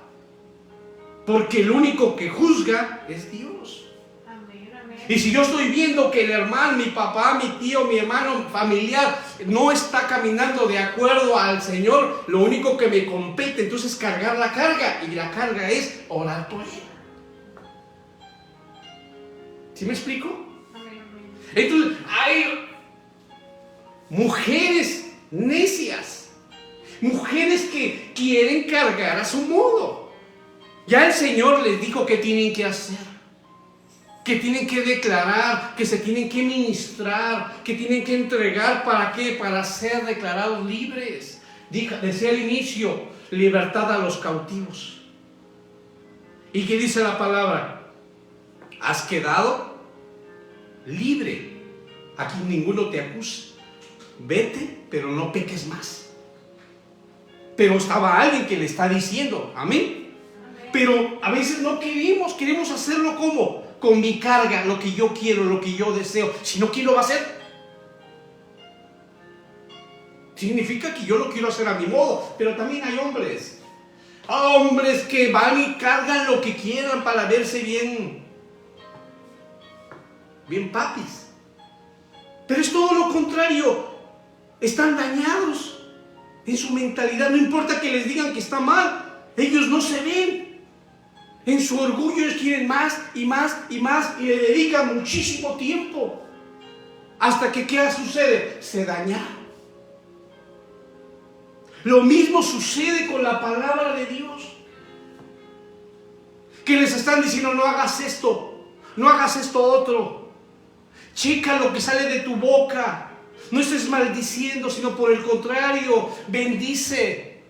Porque el único que juzga es Dios. Amén, amén. Y si yo estoy viendo que el hermano, mi papá, mi tío, mi hermano familiar no está caminando de acuerdo al Señor, lo único que me compete entonces es cargar la carga. Y la carga es orar por él. ¿Sí me explico? Entonces hay mujeres necias, mujeres que quieren cargar a su modo. Ya el Señor les dijo que tienen que hacer, que tienen que declarar, que se tienen que ministrar, que tienen que entregar. ¿Para qué? Para ser declarados libres. Decía al inicio, libertad a los cautivos. ¿Y qué dice la palabra? Has quedado libre. Aquí ninguno te acusa. Vete, pero no peques más. Pero estaba alguien que le está diciendo, amén. Pero a veces no queremos hacerlo como con mi carga, lo que yo quiero, lo que yo deseo. Si no, ¿quién lo va a hacer? Significa que yo lo quiero hacer a mi modo. Pero también hay hombres que van y cargan lo que quieran para verse bien papis. Pero es todo lo contrario. Están dañados en su mentalidad. No importa que les digan que está mal, ellos no se ven. En su orgullo ellos quieren más y más y más y le dedican muchísimo tiempo. Hasta que ¿qué sucede? Se dañaron. Lo mismo sucede con la palabra de Dios. Que les están diciendo, no hagas esto, no hagas esto otro. Checa lo que sale de tu boca. No estés maldiciendo, sino por el contrario, bendice.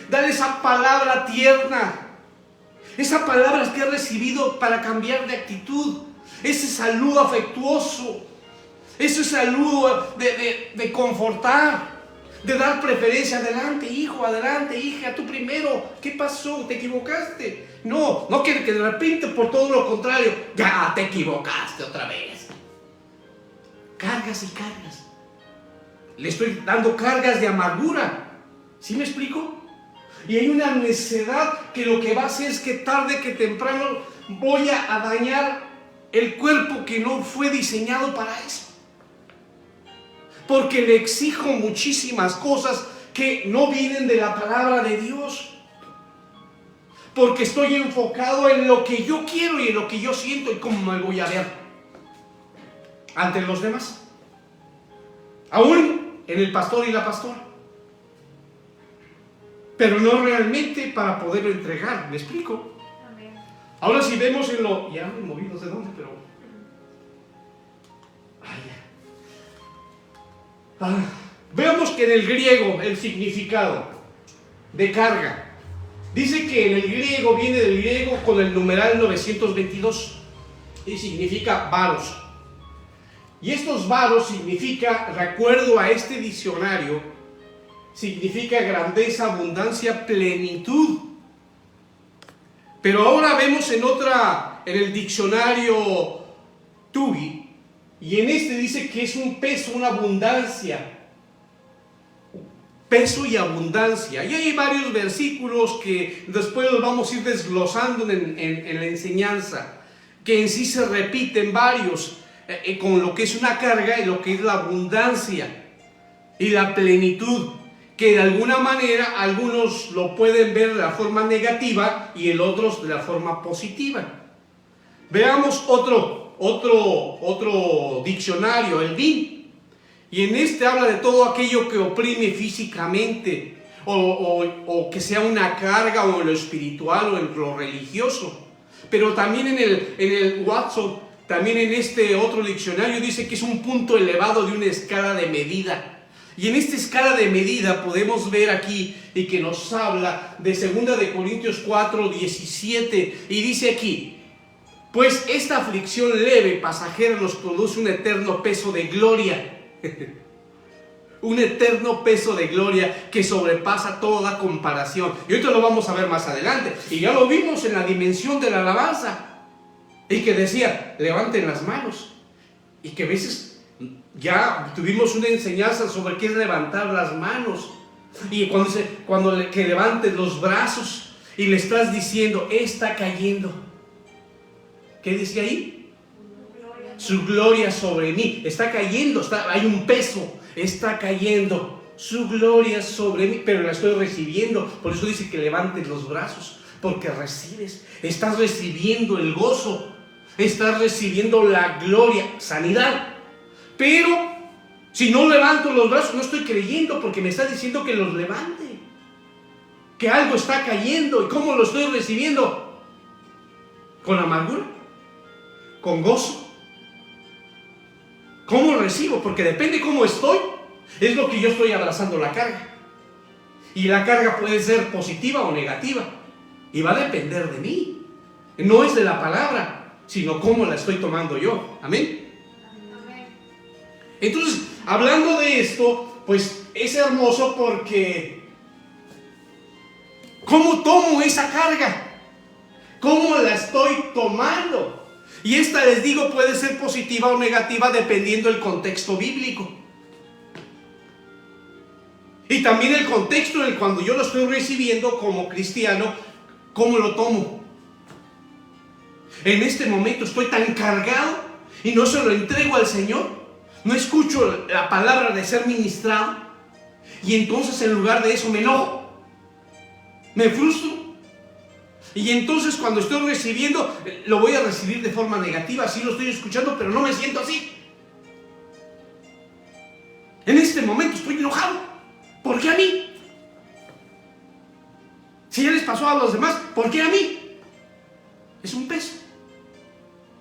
Dale esa palabra tierna. Esa palabra que has recibido para cambiar de actitud. Ese saludo afectuoso. Ese saludo de confortar. De dar preferencia. Adelante, hijo, adelante, hija, tú primero. ¿Qué pasó? ¿Te equivocaste? No que de repente por todo lo contrario. Ya te equivocaste otra vez. Cargas y cargas. Le estoy dando cargas de amargura. ¿Sí me explico? Y hay una necedad que lo que va a hacer es que tarde que temprano voy a dañar el cuerpo que no fue diseñado para eso. Porque le exijo muchísimas cosas que no vienen de la palabra de Dios. Porque estoy enfocado en lo que yo quiero y en lo que yo siento y cómo me voy a ver ante los demás. Aún en el pastor y la pastora. pero no realmente para poderlo entregar. ¿Me explico? Amén. Ahora si vemos en lo... Ya me moví, no sé dónde, pero... Veamos que en el griego el significado de carga dice que en el griego viene del griego con el numeral 922 y significa varos. Y estos varos significa, de acuerdo a este diccionario, significa grandeza, abundancia, plenitud. Pero ahora vemos en el diccionario TUI, y en este dice que es un peso, una abundancia. Peso y abundancia. Y hay varios versículos que después los vamos a ir desglosando en la enseñanza, que en sí se repiten varios, con lo que es una carga y lo que es la abundancia y la plenitud, que de alguna manera algunos lo pueden ver de la forma negativa y el otros de la forma positiva. Veamos otro diccionario, el BIN, y en este habla de todo aquello que oprime físicamente o que sea una carga o en lo espiritual o en lo religioso. Pero también en el Watson, también en este otro diccionario dice que es un punto elevado de una escala de medida. Y en esta escala de medida podemos ver aquí y que nos habla de 2 de Corintios 4, 17, y dice aquí: pues esta aflicción leve, pasajera, nos produce un eterno peso de gloria. Un eterno peso de gloria que sobrepasa toda comparación. Y ahorita lo vamos a ver más adelante. Y ya lo vimos en la dimensión de la alabanza. Y que decía, levanten las manos. Y que a veces ya tuvimos una enseñanza sobre qué es levantar las manos. Y que levantes los brazos y le estás diciendo, está cayendo. ¿Qué dice ahí? Su gloria sobre mí. Está cayendo, hay un peso. Está cayendo su gloria sobre mí, pero la estoy recibiendo. Por eso dice que levantes los brazos, porque recibes. Estás recibiendo el gozo. Estás recibiendo la gloria, sanidad. Pero si no levanto los brazos, no estoy creyendo, porque me está diciendo que los levante, que algo está cayendo. ¿Y cómo lo estoy recibiendo? ¿Con amargura? ¿Con gozo? ¿Cómo recibo? Porque depende cómo estoy, es lo que yo estoy abrazando la carga. Y la carga puede ser positiva o negativa, y va a depender de mí. No es de la palabra, sino cómo la estoy tomando yo. Amén. Entonces, hablando de esto, pues es hermoso porque ¿cómo tomo esa carga? ¿Cómo la estoy tomando? Y esta, les digo, puede ser positiva o negativa dependiendo del contexto bíblico. Y también el contexto en el cuando yo lo estoy recibiendo como cristiano, ¿cómo lo tomo? En este momento estoy tan cargado y no se lo entrego al Señor. No escucho la palabra de ser ministrado. Y entonces en lugar de eso me enojo. Me frustro. Y entonces cuando estoy recibiendo, lo voy a recibir de forma negativa. Sí lo estoy escuchando, pero no me siento así. En este momento estoy enojado. ¿Por qué a mí? Si ya les pasó a los demás, ¿por qué a mí? Es un peso.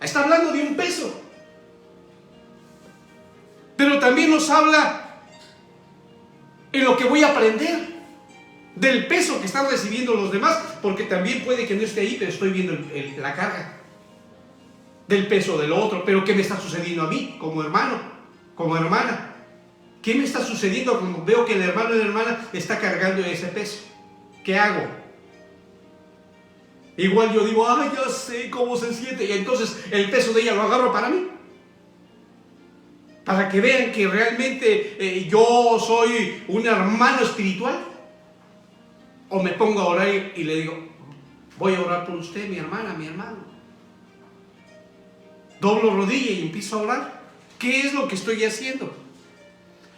Está hablando de un peso. Pero también nos habla en lo que voy a aprender del peso que están recibiendo los demás, porque también puede que no esté ahí, pero estoy viendo la carga del peso del otro. Pero ¿qué me está sucediendo a mí como hermano, como hermana? ¿Qué me está sucediendo cuando veo que el hermano y la hermana está cargando ese peso? ¿Qué hago? Igual yo digo, ay, ya sé cómo se siente, y entonces el peso de ella lo agarro para mí, para que vean que realmente yo soy un hermano espiritual. O me pongo a orar y le digo, voy a orar por usted, mi hermana, mi hermano. Doblo rodilla y empiezo a orar. ¿Qué es lo que estoy haciendo?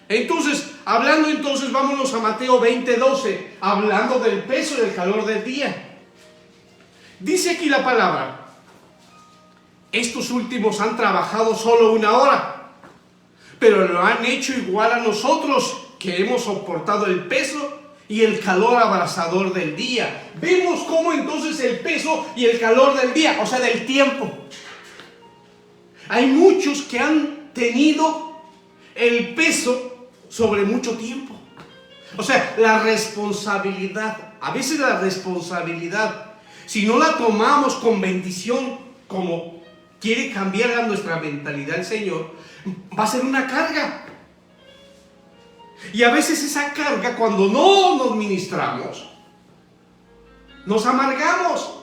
Entonces, vámonos a Mateo 20:12, hablando del peso y del calor del día. Dice aquí la palabra: estos últimos han trabajado solo 1 hora, pero lo han hecho igual a nosotros, que hemos soportado el peso y el calor abrasador del día. Vemos cómo entonces el peso y el calor del día, o sea, del tiempo. Hay muchos que han tenido el peso sobre mucho tiempo. O sea, la responsabilidad, a veces la responsabilidad, si no la tomamos con bendición, como quiere cambiar a nuestra mentalidad el Señor, va a ser una carga. Y a veces esa carga, cuando no nos ministramos, nos amargamos.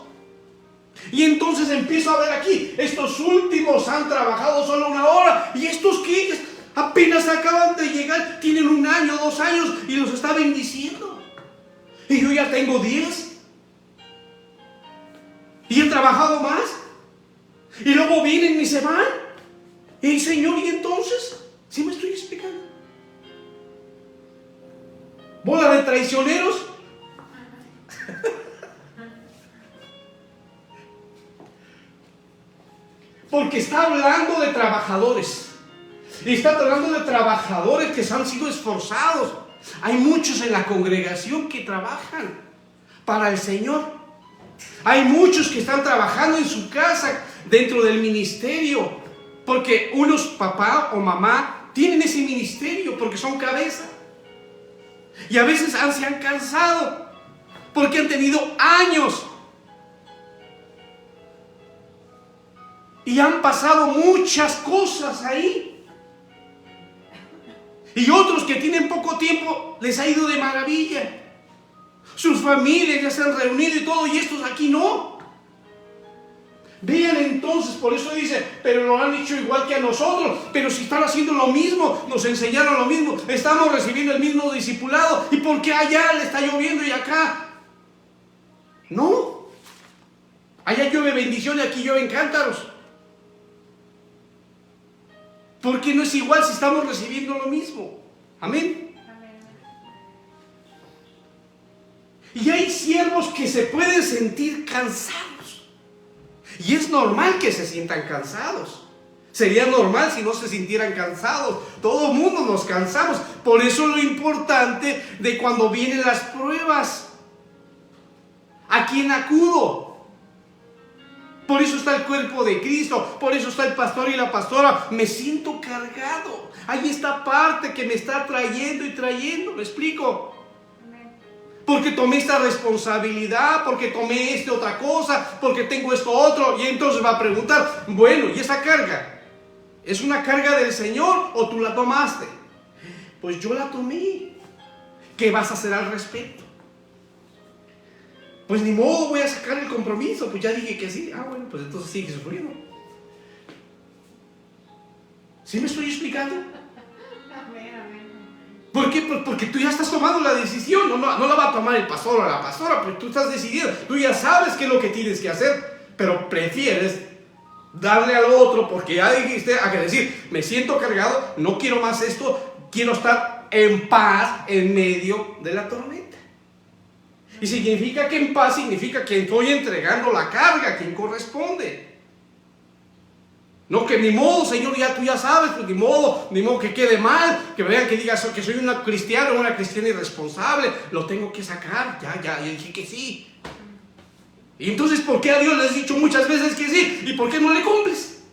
Y entonces empiezo a ver aquí, estos últimos han trabajado solo 1 hora, y estos que apenas acaban de llegar, tienen 1 año, 2 años, y los está bendiciendo. Y yo ya tengo 10. Y he trabajado más. Y luego vienen y se van. Y Señor, ¿y entonces? ¿Sí me estoy explicando? Bola de traicioneros. Porque está hablando de trabajadores. Y está hablando de trabajadores que han sido esforzados. Hay muchos en la congregación que trabajan para el Señor. Hay muchos que están trabajando en su casa, dentro del ministerio. Porque unos, papá o mamá, tienen ese ministerio porque son cabeza. Y a veces se han cansado porque han tenido años. Y han pasado muchas cosas ahí. Y otros que tienen poco tiempo les ha ido de maravilla. Sus familias ya se han reunido y todo, y estos aquí no. Vean entonces, por eso dice, pero lo han hecho igual que a nosotros. Pero si están haciendo lo mismo, nos enseñaron lo mismo, estamos recibiendo el mismo discipulado. ¿Y por qué allá le está lloviendo y acá no? Allá llueve bendición y aquí llueven cántaros. Porque no es igual si estamos recibiendo lo mismo. Amén. Y hay siervos que se pueden sentir cansados. Y es normal que se sientan cansados. Sería normal si no se sintieran cansados. Todo el mundo nos cansamos. Por eso lo importante de cuando vienen las pruebas. ¿A quién acudo? Por eso está el cuerpo de Cristo, por eso está el pastor y la pastora. Me siento cargado. Hay esta parte que me está trayendo y trayendo. ¿Me explico? Porque tomé esta responsabilidad, porque tomé otra cosa, porque tengo esto otro. Y entonces va a preguntar, bueno, ¿y esa carga? ¿Es una carga del Señor o tú la tomaste? Pues yo la tomé. ¿Qué vas a hacer al respecto? Pues ni modo, voy a sacar el compromiso. Pues ya dije que sí. Ah, bueno, pues entonces sigue sufriendo. ¿Sí me estoy explicando? ¿Por qué? Pues porque tú ya estás tomando la decisión. No la va a tomar el pastor o la pastora, pero tú estás decidido. Tú ya sabes qué es lo que tienes que hacer, pero prefieres darle al otro porque ya dijiste a que decir, me siento cargado, no quiero más esto, quiero estar en paz en medio de la tormenta. Y significa que en paz significa que estoy entregando la carga a quien corresponde. No que ni modo, Señor, ya tú ya sabes, pues ni modo que quede mal, que vean que digas que soy una cristiana o una cristiana irresponsable, lo tengo que sacar, ya dije que sí. Y entonces, ¿por qué a Dios le has dicho muchas veces que sí? ¿Y por qué no le cumples?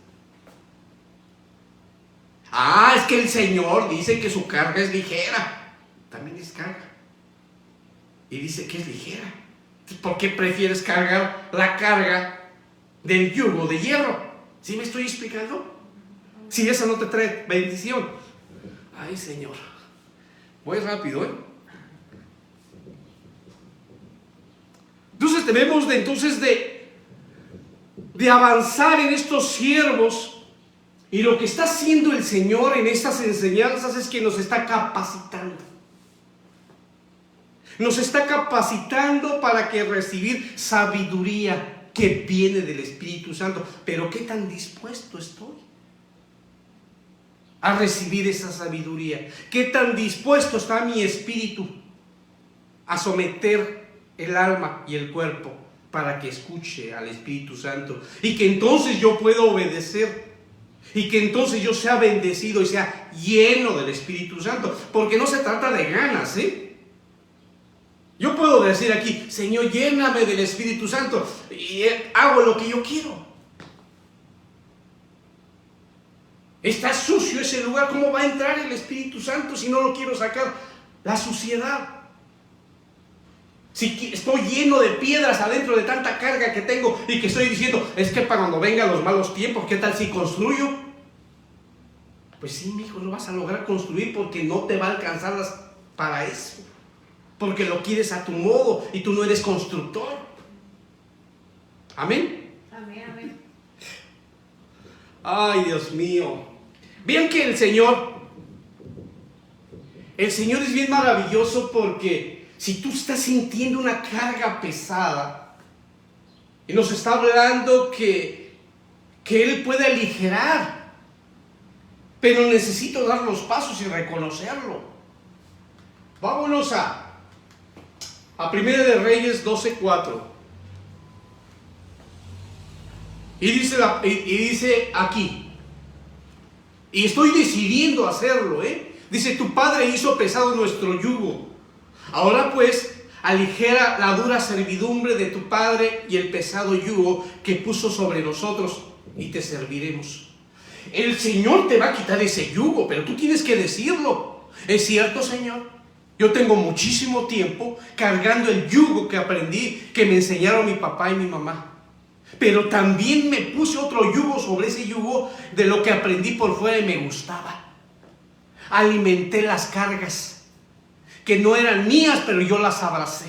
Ah, es que el Señor dice que su carga es ligera. También es carga. Y dice que es ligera. ¿Por qué prefieres cargar la carga del yugo de hierro? ¿Sí me estoy explicando? Si esa no te trae bendición. Ay, Señor. Voy rápido, ¿eh? Entonces debemos de avanzar en estos siervos. Y lo que está haciendo el Señor en estas enseñanzas es que nos está capacitando. Nos está capacitando para que recibir sabiduría que viene del Espíritu Santo. Pero ¿qué tan dispuesto estoy a recibir esa sabiduría? ¿Qué tan dispuesto está mi espíritu a someter el alma y el cuerpo para que escuche al Espíritu Santo? Y que entonces yo pueda obedecer. Y que entonces yo sea bendecido y sea lleno del Espíritu Santo. Porque no se trata de ganas, ¿eh? Yo puedo decir aquí, Señor, lléname del Espíritu Santo y hago lo que yo quiero. Está sucio ese lugar, ¿cómo va a entrar el Espíritu Santo si no lo quiero sacar? La suciedad. Si estoy lleno de piedras adentro de tanta carga que tengo y que estoy diciendo, es que para cuando vengan los malos tiempos, ¿qué tal si construyo? Pues sí, mi hijo, lo vas a lograr construir porque no te va a alcanzar para eso. Porque lo quieres a tu modo y tú no eres constructor. Amén. Amén, amén. Ay, Dios mío. Vean que el Señor es bien maravilloso, porque si tú estás sintiendo una carga pesada, y nos está hablando que Él puede aligerar, pero necesito dar los pasos y reconocerlo. Vámonos a 1 de Reyes 12:4. Y dice aquí, y estoy decidiendo hacerlo, dice, tu padre hizo pesado nuestro yugo. Ahora pues, aligera la dura servidumbre de tu padre y el pesado yugo que puso sobre nosotros, y te serviremos. El Señor te va a quitar ese yugo, pero tú tienes que decirlo. ¿Es cierto, Señor? Yo tengo muchísimo tiempo cargando el yugo que aprendí, que me enseñaron mi papá y mi mamá. Pero también me puse otro yugo sobre ese yugo de lo que aprendí por fuera y me gustaba. Alimenté las cargas que no eran mías, pero yo las abracé.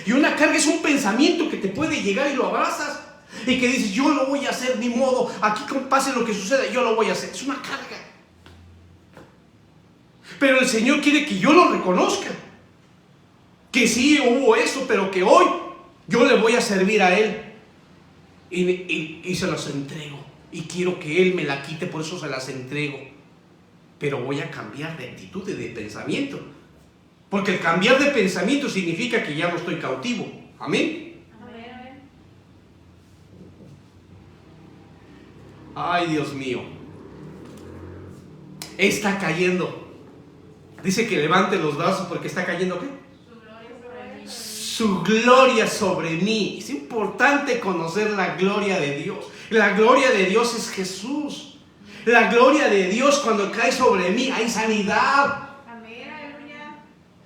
Y una carga es un pensamiento que te puede llegar y lo abrazas y que dices, yo lo voy a hacer, ni modo, aquí pase lo que suceda, yo lo voy a hacer. Es una carga. Pero el Señor quiere que yo lo reconozca, que sí hubo eso, pero que hoy yo le voy a servir a Él. Y se las entrego. Y quiero que Él me la quite, por eso se las entrego. Pero voy a cambiar de actitud y de pensamiento. Porque el cambiar de pensamiento significa que ya no estoy cautivo. Amén. Amén, amén. Ay, Dios mío. Está cayendo. Dice que levante los brazos porque está cayendo, ¿qué? Su gloria sobre mí. Es importante conocer la gloria de Dios. La gloria de Dios es Jesús. La gloria de Dios, cuando cae sobre mí, hay sanidad. Amén, aleluya.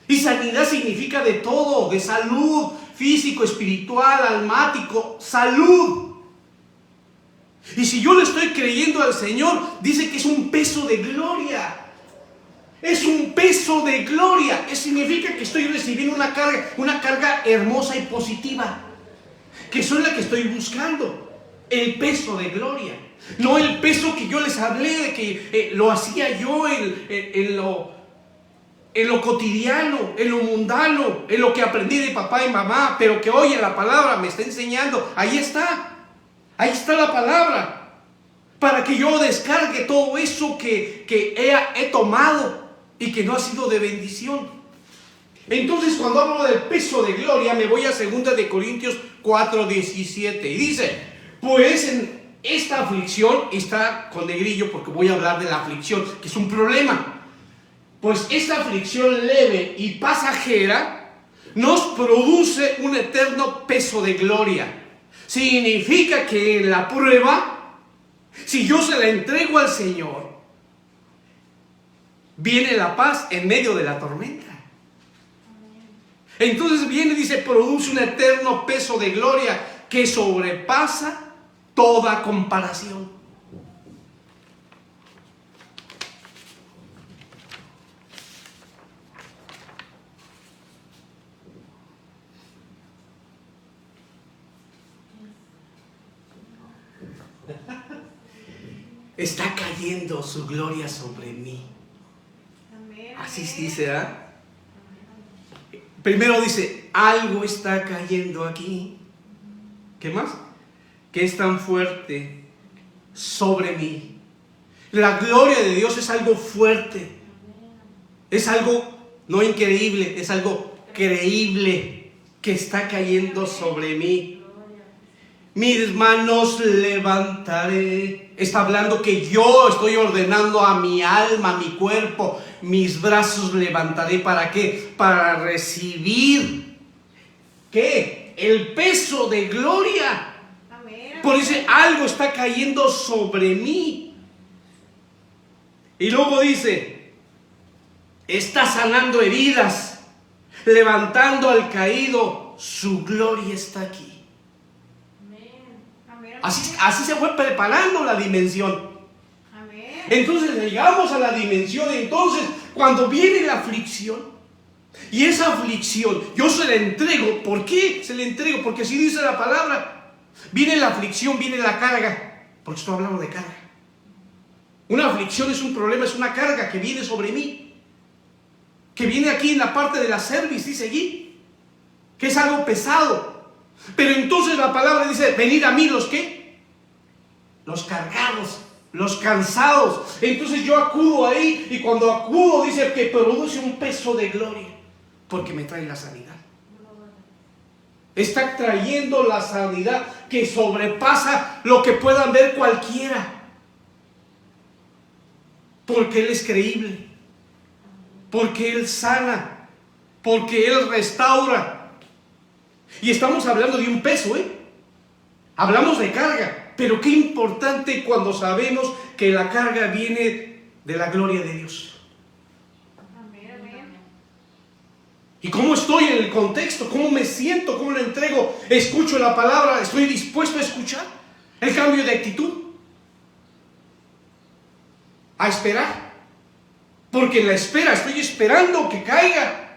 Y sanidad significa de todo, de salud, físico, espiritual, almático, salud. Y si yo le estoy creyendo al Señor, dice que es un peso de gloria. Es un peso de gloria. Eso significa que estoy recibiendo una carga hermosa y positiva, que son la que estoy buscando. El peso de gloria. No el peso que yo les hablé de que lo hacía yo en lo cotidiano, en lo mundano, en lo que aprendí de papá y mamá, pero que hoy en la palabra me está enseñando. Ahí está la palabra, para que yo descargue todo eso que he tomado y que no ha sido de bendición. Entonces, cuando hablo del peso de gloria, me voy a 2 de Corintios 4:17 y dice, pues en esta aflicción, está con negrillo porque voy a hablar de la aflicción, que es un problema. Pues esta aflicción leve y pasajera nos produce un eterno peso de gloria. Significa que en la prueba, si yo se la entrego al Señor, viene la paz en medio de la tormenta. Entonces viene y dice, produce un eterno peso de gloria que sobrepasa toda comparación. Está cayendo su gloria sobre mí. Así se dice, ¿ah? Primero dice, algo está cayendo aquí. ¿Qué más? Que es tan fuerte sobre mí. La gloria de Dios es algo fuerte. Es algo no increíble, es algo creíble que está cayendo sobre mí. mis manos levantaré. Está hablando que yo estoy ordenando a mi alma, a mi cuerpo, mis brazos levantaré. ¿Para qué? Para recibir, ¿qué? El peso de gloria. Amén. Por eso algo está cayendo sobre mí. Y luego dice, está sanando heridas, levantando al caído, su gloria está aquí. Amén. Así se fue preparando la dimensión. Amén. Entonces llegamos a la dimensión. Entonces cuando viene la aflicción, y esa aflicción yo se la entrego. ¿Por qué se la entrego? Porque así dice la palabra. Viene la aflicción, viene la carga, porque estoy hablando de carga. Una aflicción es un problema, es una carga que viene sobre mí, que viene aquí en la parte de la cerviz, dice allí, que es algo pesado. Pero entonces la palabra dice, venid a mí los ¿qué? Los cargados, los cansados. Entonces yo acudo ahí, y cuando acudo dice que produce un peso de gloria, porque me trae la sanidad. Está trayendo la sanidad que sobrepasa lo que puedan ver cualquiera. Porque Él es creíble, porque Él sana, porque Él restaura. Y estamos hablando de un peso, hablamos de carga, pero qué importante cuando sabemos que la carga viene de la gloria de Dios. Amén. Amén. ¿Y cómo estoy en el contexto? ¿Cómo me siento? ¿Cómo lo entrego? ¿Escucho la palabra? ¿Estoy dispuesto a escuchar? ¿El cambio de actitud? ¿A esperar? Porque en la espera estoy esperando que caiga.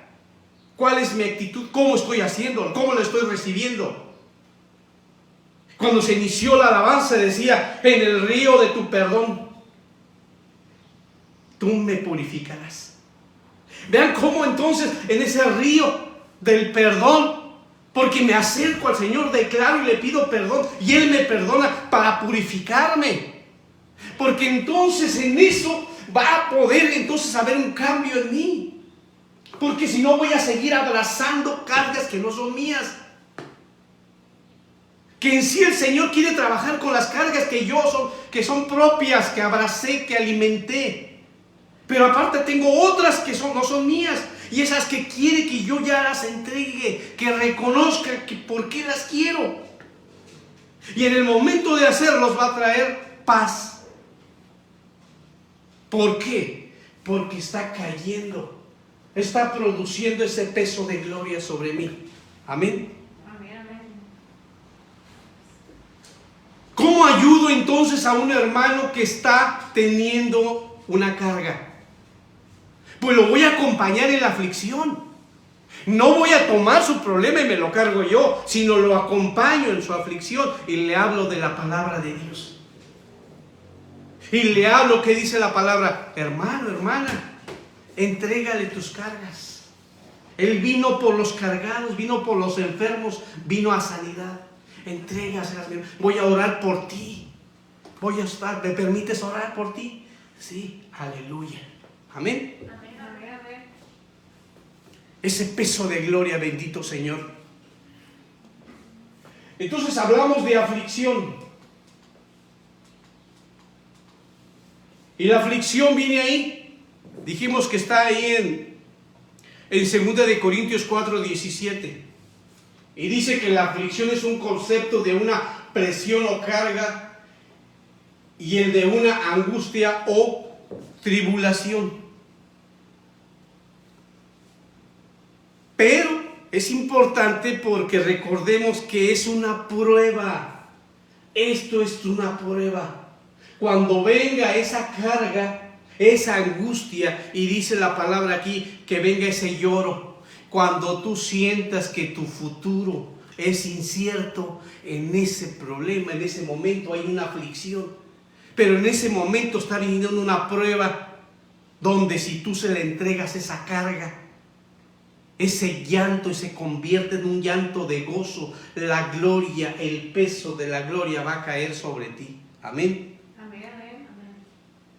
¿Cuál es mi actitud? ¿Cómo estoy haciendo? ¿Cómo lo estoy recibiendo? Cuando se inició la alabanza decía, en el río de tu perdón, tú me purificarás. Vean cómo entonces en ese río del perdón, porque me acerco al Señor, declaro y le pido perdón, y Él me perdona para purificarme. Porque entonces en eso va a poder entonces haber un cambio en mí. Porque si no voy a seguir abrazando cargas que no son mías. Que en sí el Señor quiere trabajar con las cargas que son propias, que abracé, que alimenté. Pero aparte tengo otras que no son mías. Y esas que quiere que yo ya las entregue, que reconozca que por qué las quiero. Y en el momento de hacerlos va a traer paz. ¿Por qué? Porque está cayendo, está produciendo ese peso de gloria sobre mí. Amén. Amén. Amén. ¿Cómo ayudo entonces a un hermano que está teniendo una carga? Pues lo voy a acompañar en la aflicción. No voy a tomar su problema y me lo cargo yo, sino lo acompaño en su aflicción y le hablo de la palabra de Dios. Y le hablo, ¿qué dice la palabra? Hermano, hermana, entrégale tus cargas. Él vino por los cargados, vino por los enfermos, vino a sanidad. Entrégaselas. Voy a orar por ti. Voy a estar, ¿me permites orar por ti? Sí, aleluya. Amén. Amén. Amén. Amén. Ese peso de gloria, bendito Señor. Entonces hablamos de aflicción. Y la aflicción viene ahí. Dijimos que está ahí en 2 de Corintios 4:17. Y dice que la aflicción es un concepto de una presión o carga y el de una angustia o tribulación. Pero es importante porque recordemos que es una prueba. Esto es una prueba. Cuando venga esa carga, esa angustia, y dice la palabra aquí que venga ese lloro, cuando tú sientas que tu futuro es incierto, en ese problema, en ese momento hay una aflicción, pero en ese momento está viniendo una prueba donde si tú se le entregas esa carga, ese llanto se convierte en un llanto de gozo. La gloria, el peso de la gloria va a caer sobre ti. Amén.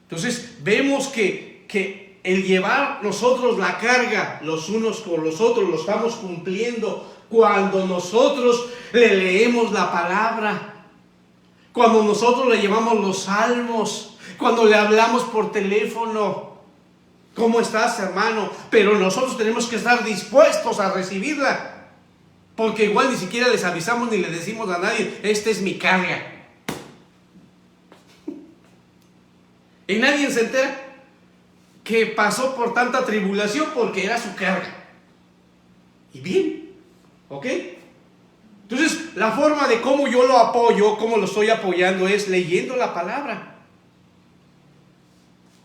Entonces vemos que el llevar nosotros la carga los unos con los otros lo estamos cumpliendo Cuando nosotros le leemos la palabra, cuando nosotros le llevamos los salmos, cuando le hablamos por teléfono. ¿Cómo estás, hermano? Pero nosotros tenemos que estar dispuestos a recibirla, porque igual ni siquiera les avisamos ni le decimos a nadie, esta es mi carga. Y nadie se entera que pasó por tanta tribulación porque era su carga. Y bien, ¿ok? Entonces, la forma de cómo yo lo apoyo, cómo lo estoy apoyando, es leyendo la palabra.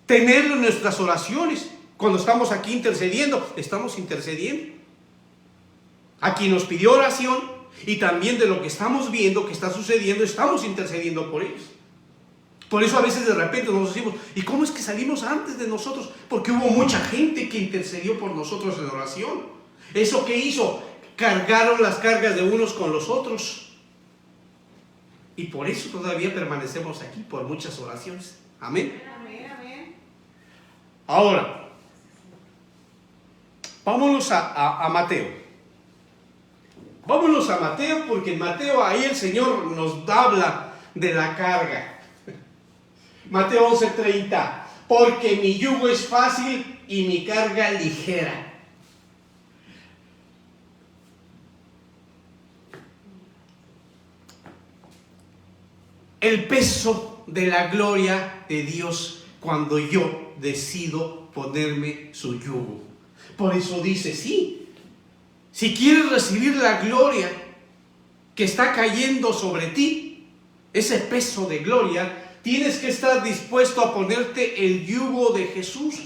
Tenerlo en nuestras oraciones. Cuando estamos aquí intercediendo, estamos intercediendo. A quien nos pidió oración y también de lo que estamos viendo que está sucediendo, estamos intercediendo por ellos. Por eso a veces de repente nos decimos, ¿y cómo es que salimos antes de nosotros? Porque hubo mucha gente que intercedió por nosotros en oración. ¿Eso qué hizo? Cargaron las cargas de unos con los otros. Y por eso todavía permanecemos aquí, por muchas oraciones. Amén. Amén, amén. Ahora, vámonos a Mateo. Vámonos a Mateo, porque en Mateo ahí el Señor nos habla de la carga. Mateo 11:30, porque mi yugo es fácil y mi carga ligera. El peso de la gloria de Dios cuando yo decido ponerme su yugo. Por eso dice, sí, si quieres recibir la gloria que está cayendo sobre ti, ese peso de gloria, tienes que estar dispuesto a ponerte el yugo de Jesús.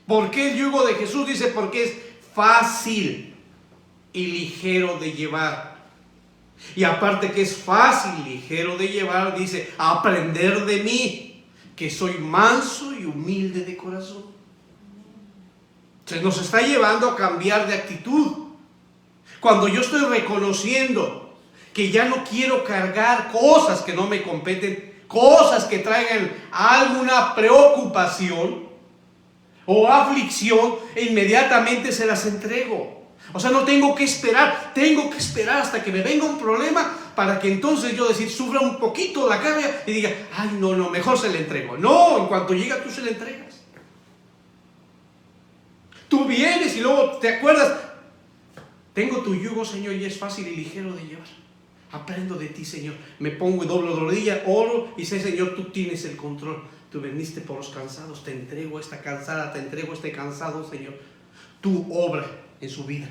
¿Por qué el yugo de Jesús? Dice, porque es fácil y ligero de llevar. Y aparte que es fácil y ligero de llevar, dice, aprender de mí, que soy manso y humilde de corazón. Se nos está llevando a cambiar de actitud. Cuando yo estoy reconociendo que ya no quiero cargar cosas que no me competen, cosas que traigan alguna preocupación o aflicción, e inmediatamente se las entrego. O sea, no tengo que esperar hasta que me venga un problema para que entonces yo sufra un poquito la carga y diga, ay, no, mejor se le entrego. No, en cuanto llega tú se le entregas. Tú vienes y luego te acuerdas, tengo tu yugo, Señor, y es fácil y ligero de llevar. Aprendo de ti, Señor. Me pongo y doblo rodilla, oro y sé, Señor, tú tienes el control. Tú veniste por los cansados, te entrego esta cansada, te entrego este cansado, Señor. Tú obra en su vida.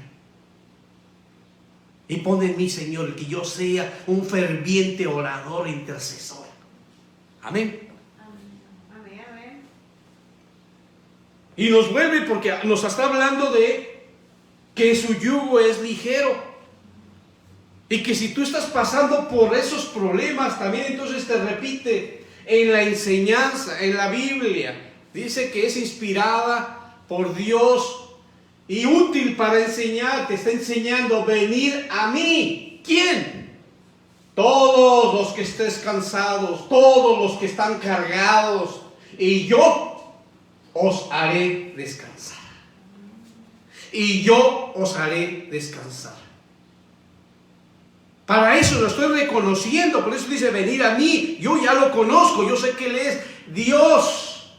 Y pon en mí, Señor, que yo sea un ferviente orador e intercesor. Amén. Amén, amén. Y nos vuelve porque nos está hablando de que su yugo es ligero. Y que si tú estás pasando por esos problemas, también entonces te repite en la enseñanza, en la Biblia. Dice que es inspirada por Dios y útil para enseñar. Te está enseñando, venir a mí. ¿Quién? Todos los que estés cansados, todos los que están cargados, y yo os haré descansar. Y yo os haré descansar. Para eso lo estoy reconociendo, por eso dice venir a mí. Yo ya lo conozco, yo sé que Él es Dios.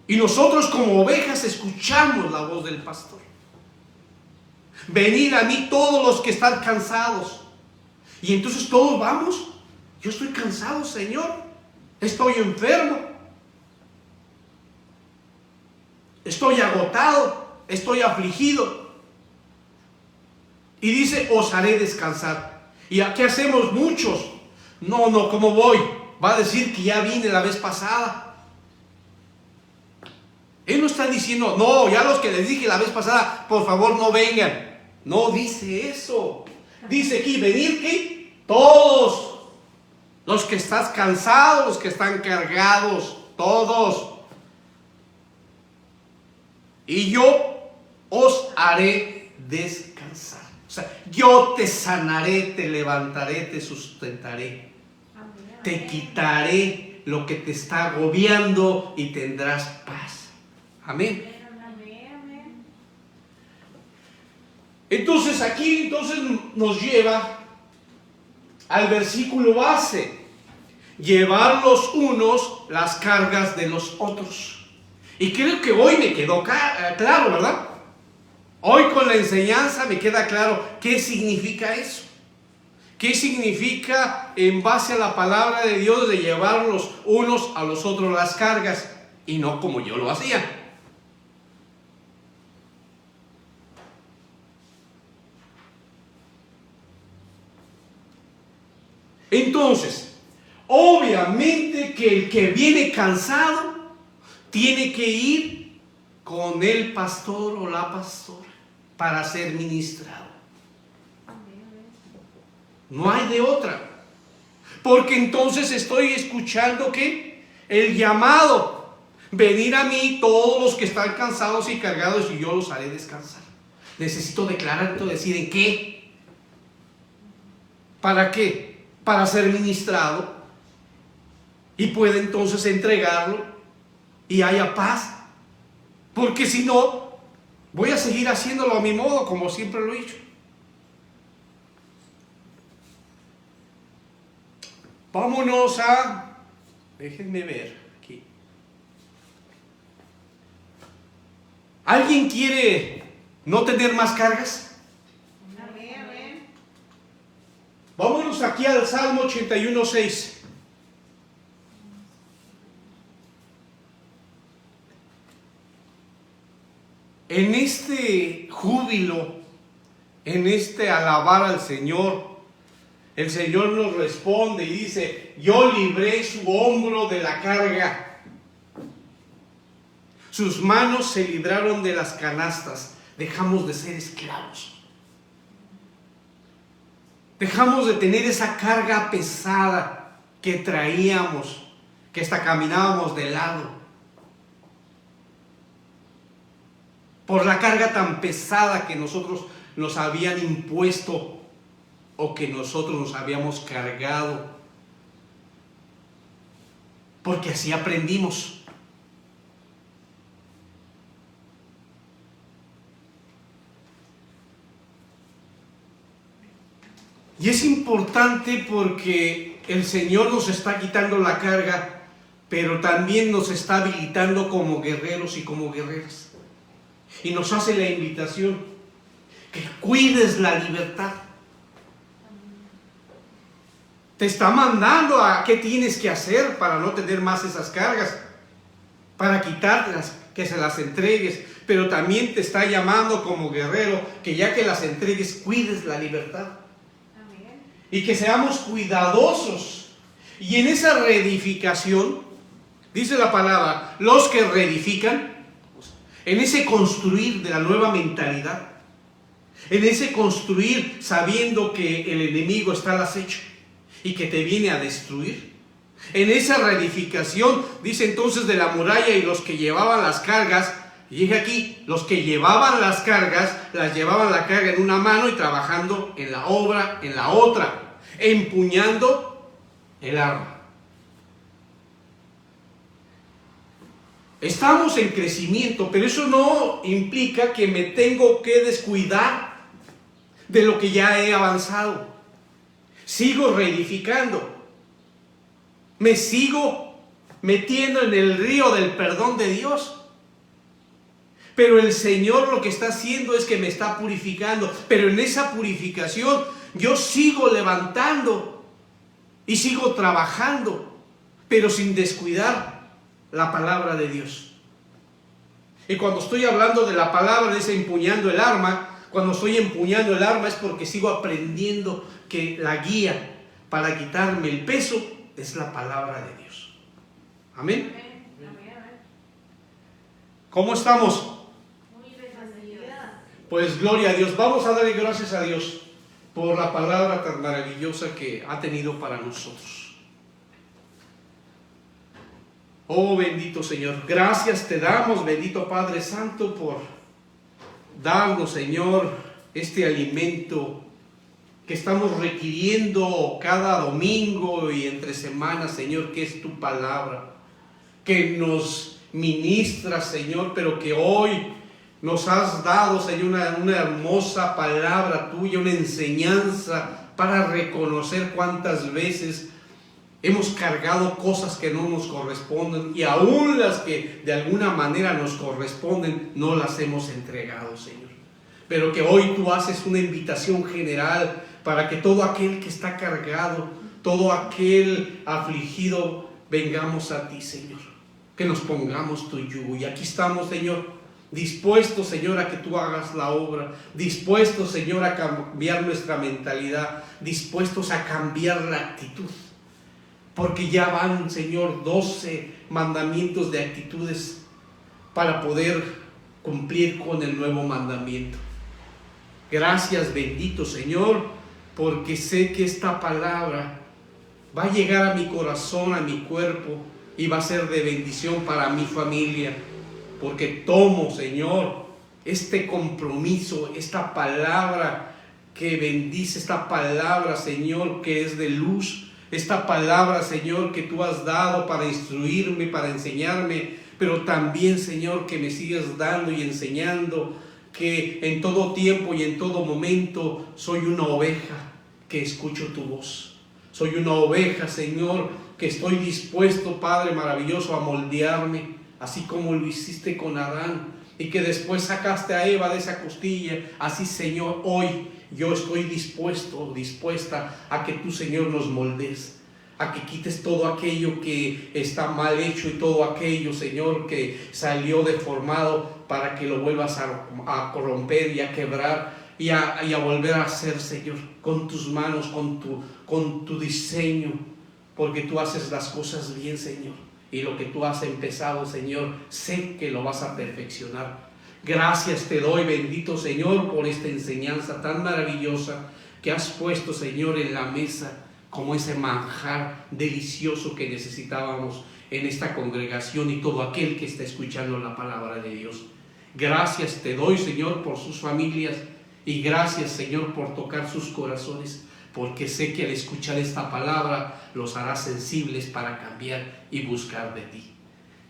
Y nosotros como ovejas escuchamos la voz del pastor. Venid a mí todos los que están cansados. Y entonces todos vamos. Yo estoy cansado, Señor. Estoy enfermo. Estoy agotado. Estoy afligido. Y dice, os haré descansar. ¿Y a qué hacemos muchos? No, ¿cómo voy? Va a decir que ya vine la vez pasada. Él no está diciendo, no, ya los que les dije la vez pasada, por favor no vengan. No dice eso. Dice aquí, venid que todos los que están cansados, los que están cargados, todos. Y yo os haré descansar. O sea, yo te sanaré, te levantaré, te sustentaré. Amén, Te amén. quitaré lo que te está agobiando y tendrás paz. Amén. Amén, amén. Entonces aquí nos lleva al versículo base. Llevar los unos las cargas de los otros. Y creo que hoy me quedó claro, ¿verdad? Hoy con la enseñanza me queda claro qué significa eso. ¿Qué significa en base a la palabra de Dios de llevar los unos a los otros las cargas y no como yo lo hacía? Entonces, obviamente que el que viene cansado tiene que ir con el pastor o la pastora para ser ministrado. No hay de otra. Porque entonces estoy escuchando que el llamado, venir a mí todos los que están cansados y cargados y yo los haré descansar. Necesito declarar, decir en qué. ¿Para qué? Para ser ministrado y pueda entonces entregarlo y haya paz. Porque si no, voy a seguir haciéndolo a mi modo, como siempre lo he hecho. Vámonos a... Déjenme ver aquí. ¿Alguien quiere no tener más cargas? Amén, amén. Vámonos aquí al Salmo 81:6. En este júbilo, en este alabar al Señor, el Señor nos responde y dice: yo libré su hombro de la carga, sus manos se libraron de las canastas. Dejamos de ser esclavos, dejamos de tener esa carga pesada que traíamos, que hasta caminábamos de lado, por la carga tan pesada que nosotros nos habían impuesto o que nosotros nos habíamos cargado, porque así aprendimos. Y es importante porque el Señor nos está quitando la carga, pero también nos está habilitando como guerreros y como guerreras. Y nos hace la invitación que cuides la libertad. Te está mandando a qué tienes que hacer para no tener más esas cargas, para quitártelas, que se las entregues, pero también te está llamando como guerrero que ya que las entregues, cuides la libertad. Amén. Y que seamos cuidadosos. Y en esa reedificación, dice la palabra, los que reedifican, en ese construir de la nueva mentalidad, en ese construir sabiendo que el enemigo está al acecho y que te viene a destruir, en esa reedificación, dice entonces de la muralla y los que llevaban las cargas, y dije aquí, los que llevaban las cargas, las llevaban la carga en una mano y trabajando en la obra en la otra, empuñando el arma. Estamos en crecimiento, pero eso no implica que me tengo que descuidar de lo que ya he avanzado. Sigo reedificando. Me sigo metiendo en el río del perdón de Dios. Pero el Señor lo que está haciendo es que me está purificando. Pero en esa purificación yo sigo levantando y sigo trabajando, pero sin descuidar la palabra de Dios. Y cuando estoy hablando de la palabra, de ese empuñando el arma, cuando estoy empuñando el arma es porque sigo aprendiendo que la guía para quitarme el peso es la palabra de Dios. Amén. ¿Cómo estamos? Muy bendecida. Pues gloria a Dios. Vamos a darle gracias a Dios por la palabra tan maravillosa que ha tenido para nosotros. Oh bendito Señor, gracias te damos, bendito Padre Santo, por darnos, Señor, este alimento que estamos requiriendo cada domingo y entre semanas, Señor, que es tu palabra, que nos ministras, Señor, pero que hoy nos has dado, Señor, una hermosa palabra tuya, una enseñanza para reconocer cuántas veces hemos cargado cosas que no nos corresponden y aún las que de alguna manera nos corresponden no las hemos entregado, Señor. Pero que hoy tú haces una invitación general para que todo aquel que está cargado, todo aquel afligido, vengamos a ti, Señor. Que nos pongamos tu yugo. Y aquí estamos, Señor, dispuestos, Señor, a que tú hagas la obra, dispuestos, Señor, a cambiar nuestra mentalidad, dispuestos a cambiar la actitud, porque ya van, Señor, 12 mandamientos de actitudes para poder cumplir con el nuevo mandamiento. Gracias, bendito Señor, porque sé que esta palabra va a llegar a mi corazón, a mi cuerpo, y va a ser de bendición para mi familia. Porque tomo, Señor, este compromiso, esta palabra que bendice, esta palabra, Señor, que es de luz, esta palabra, Señor, que tú has dado para instruirme, para enseñarme, pero también, Señor, que me sigues dando y enseñando, que en todo tiempo y en todo momento soy una oveja que escucho tu voz. Soy una oveja, Señor, que estoy dispuesto, Padre maravilloso, a moldearme, así como lo hiciste con Adán, y que después sacaste a Eva de esa costilla. Así, Señor, hoy yo estoy dispuesta a que tú, Señor, nos moldes, a que quites todo aquello que está mal hecho y todo aquello, Señor, que salió deformado, para que lo vuelvas a corromper y a quebrar y a volver a hacer, Señor, con tus manos, con tu diseño, porque tú haces las cosas bien, Señor. Y lo que tú has empezado, Señor, sé que lo vas a perfeccionar. Gracias te doy, bendito Señor, por esta enseñanza tan maravillosa que has puesto, Señor, en la mesa, como ese manjar delicioso que necesitábamos en esta congregación y todo aquel que está escuchando la palabra de Dios. Gracias te doy, Señor, por sus familias, y gracias, Señor, por tocar sus corazones, porque sé que al escuchar esta palabra los hará sensibles para cambiar y buscar de ti.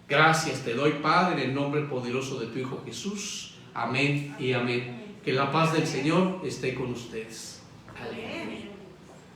Gracias te doy, Padre, en el nombre poderoso de tu Hijo Jesús. Amén y amén. Que la paz del Señor esté con ustedes. Aleluya.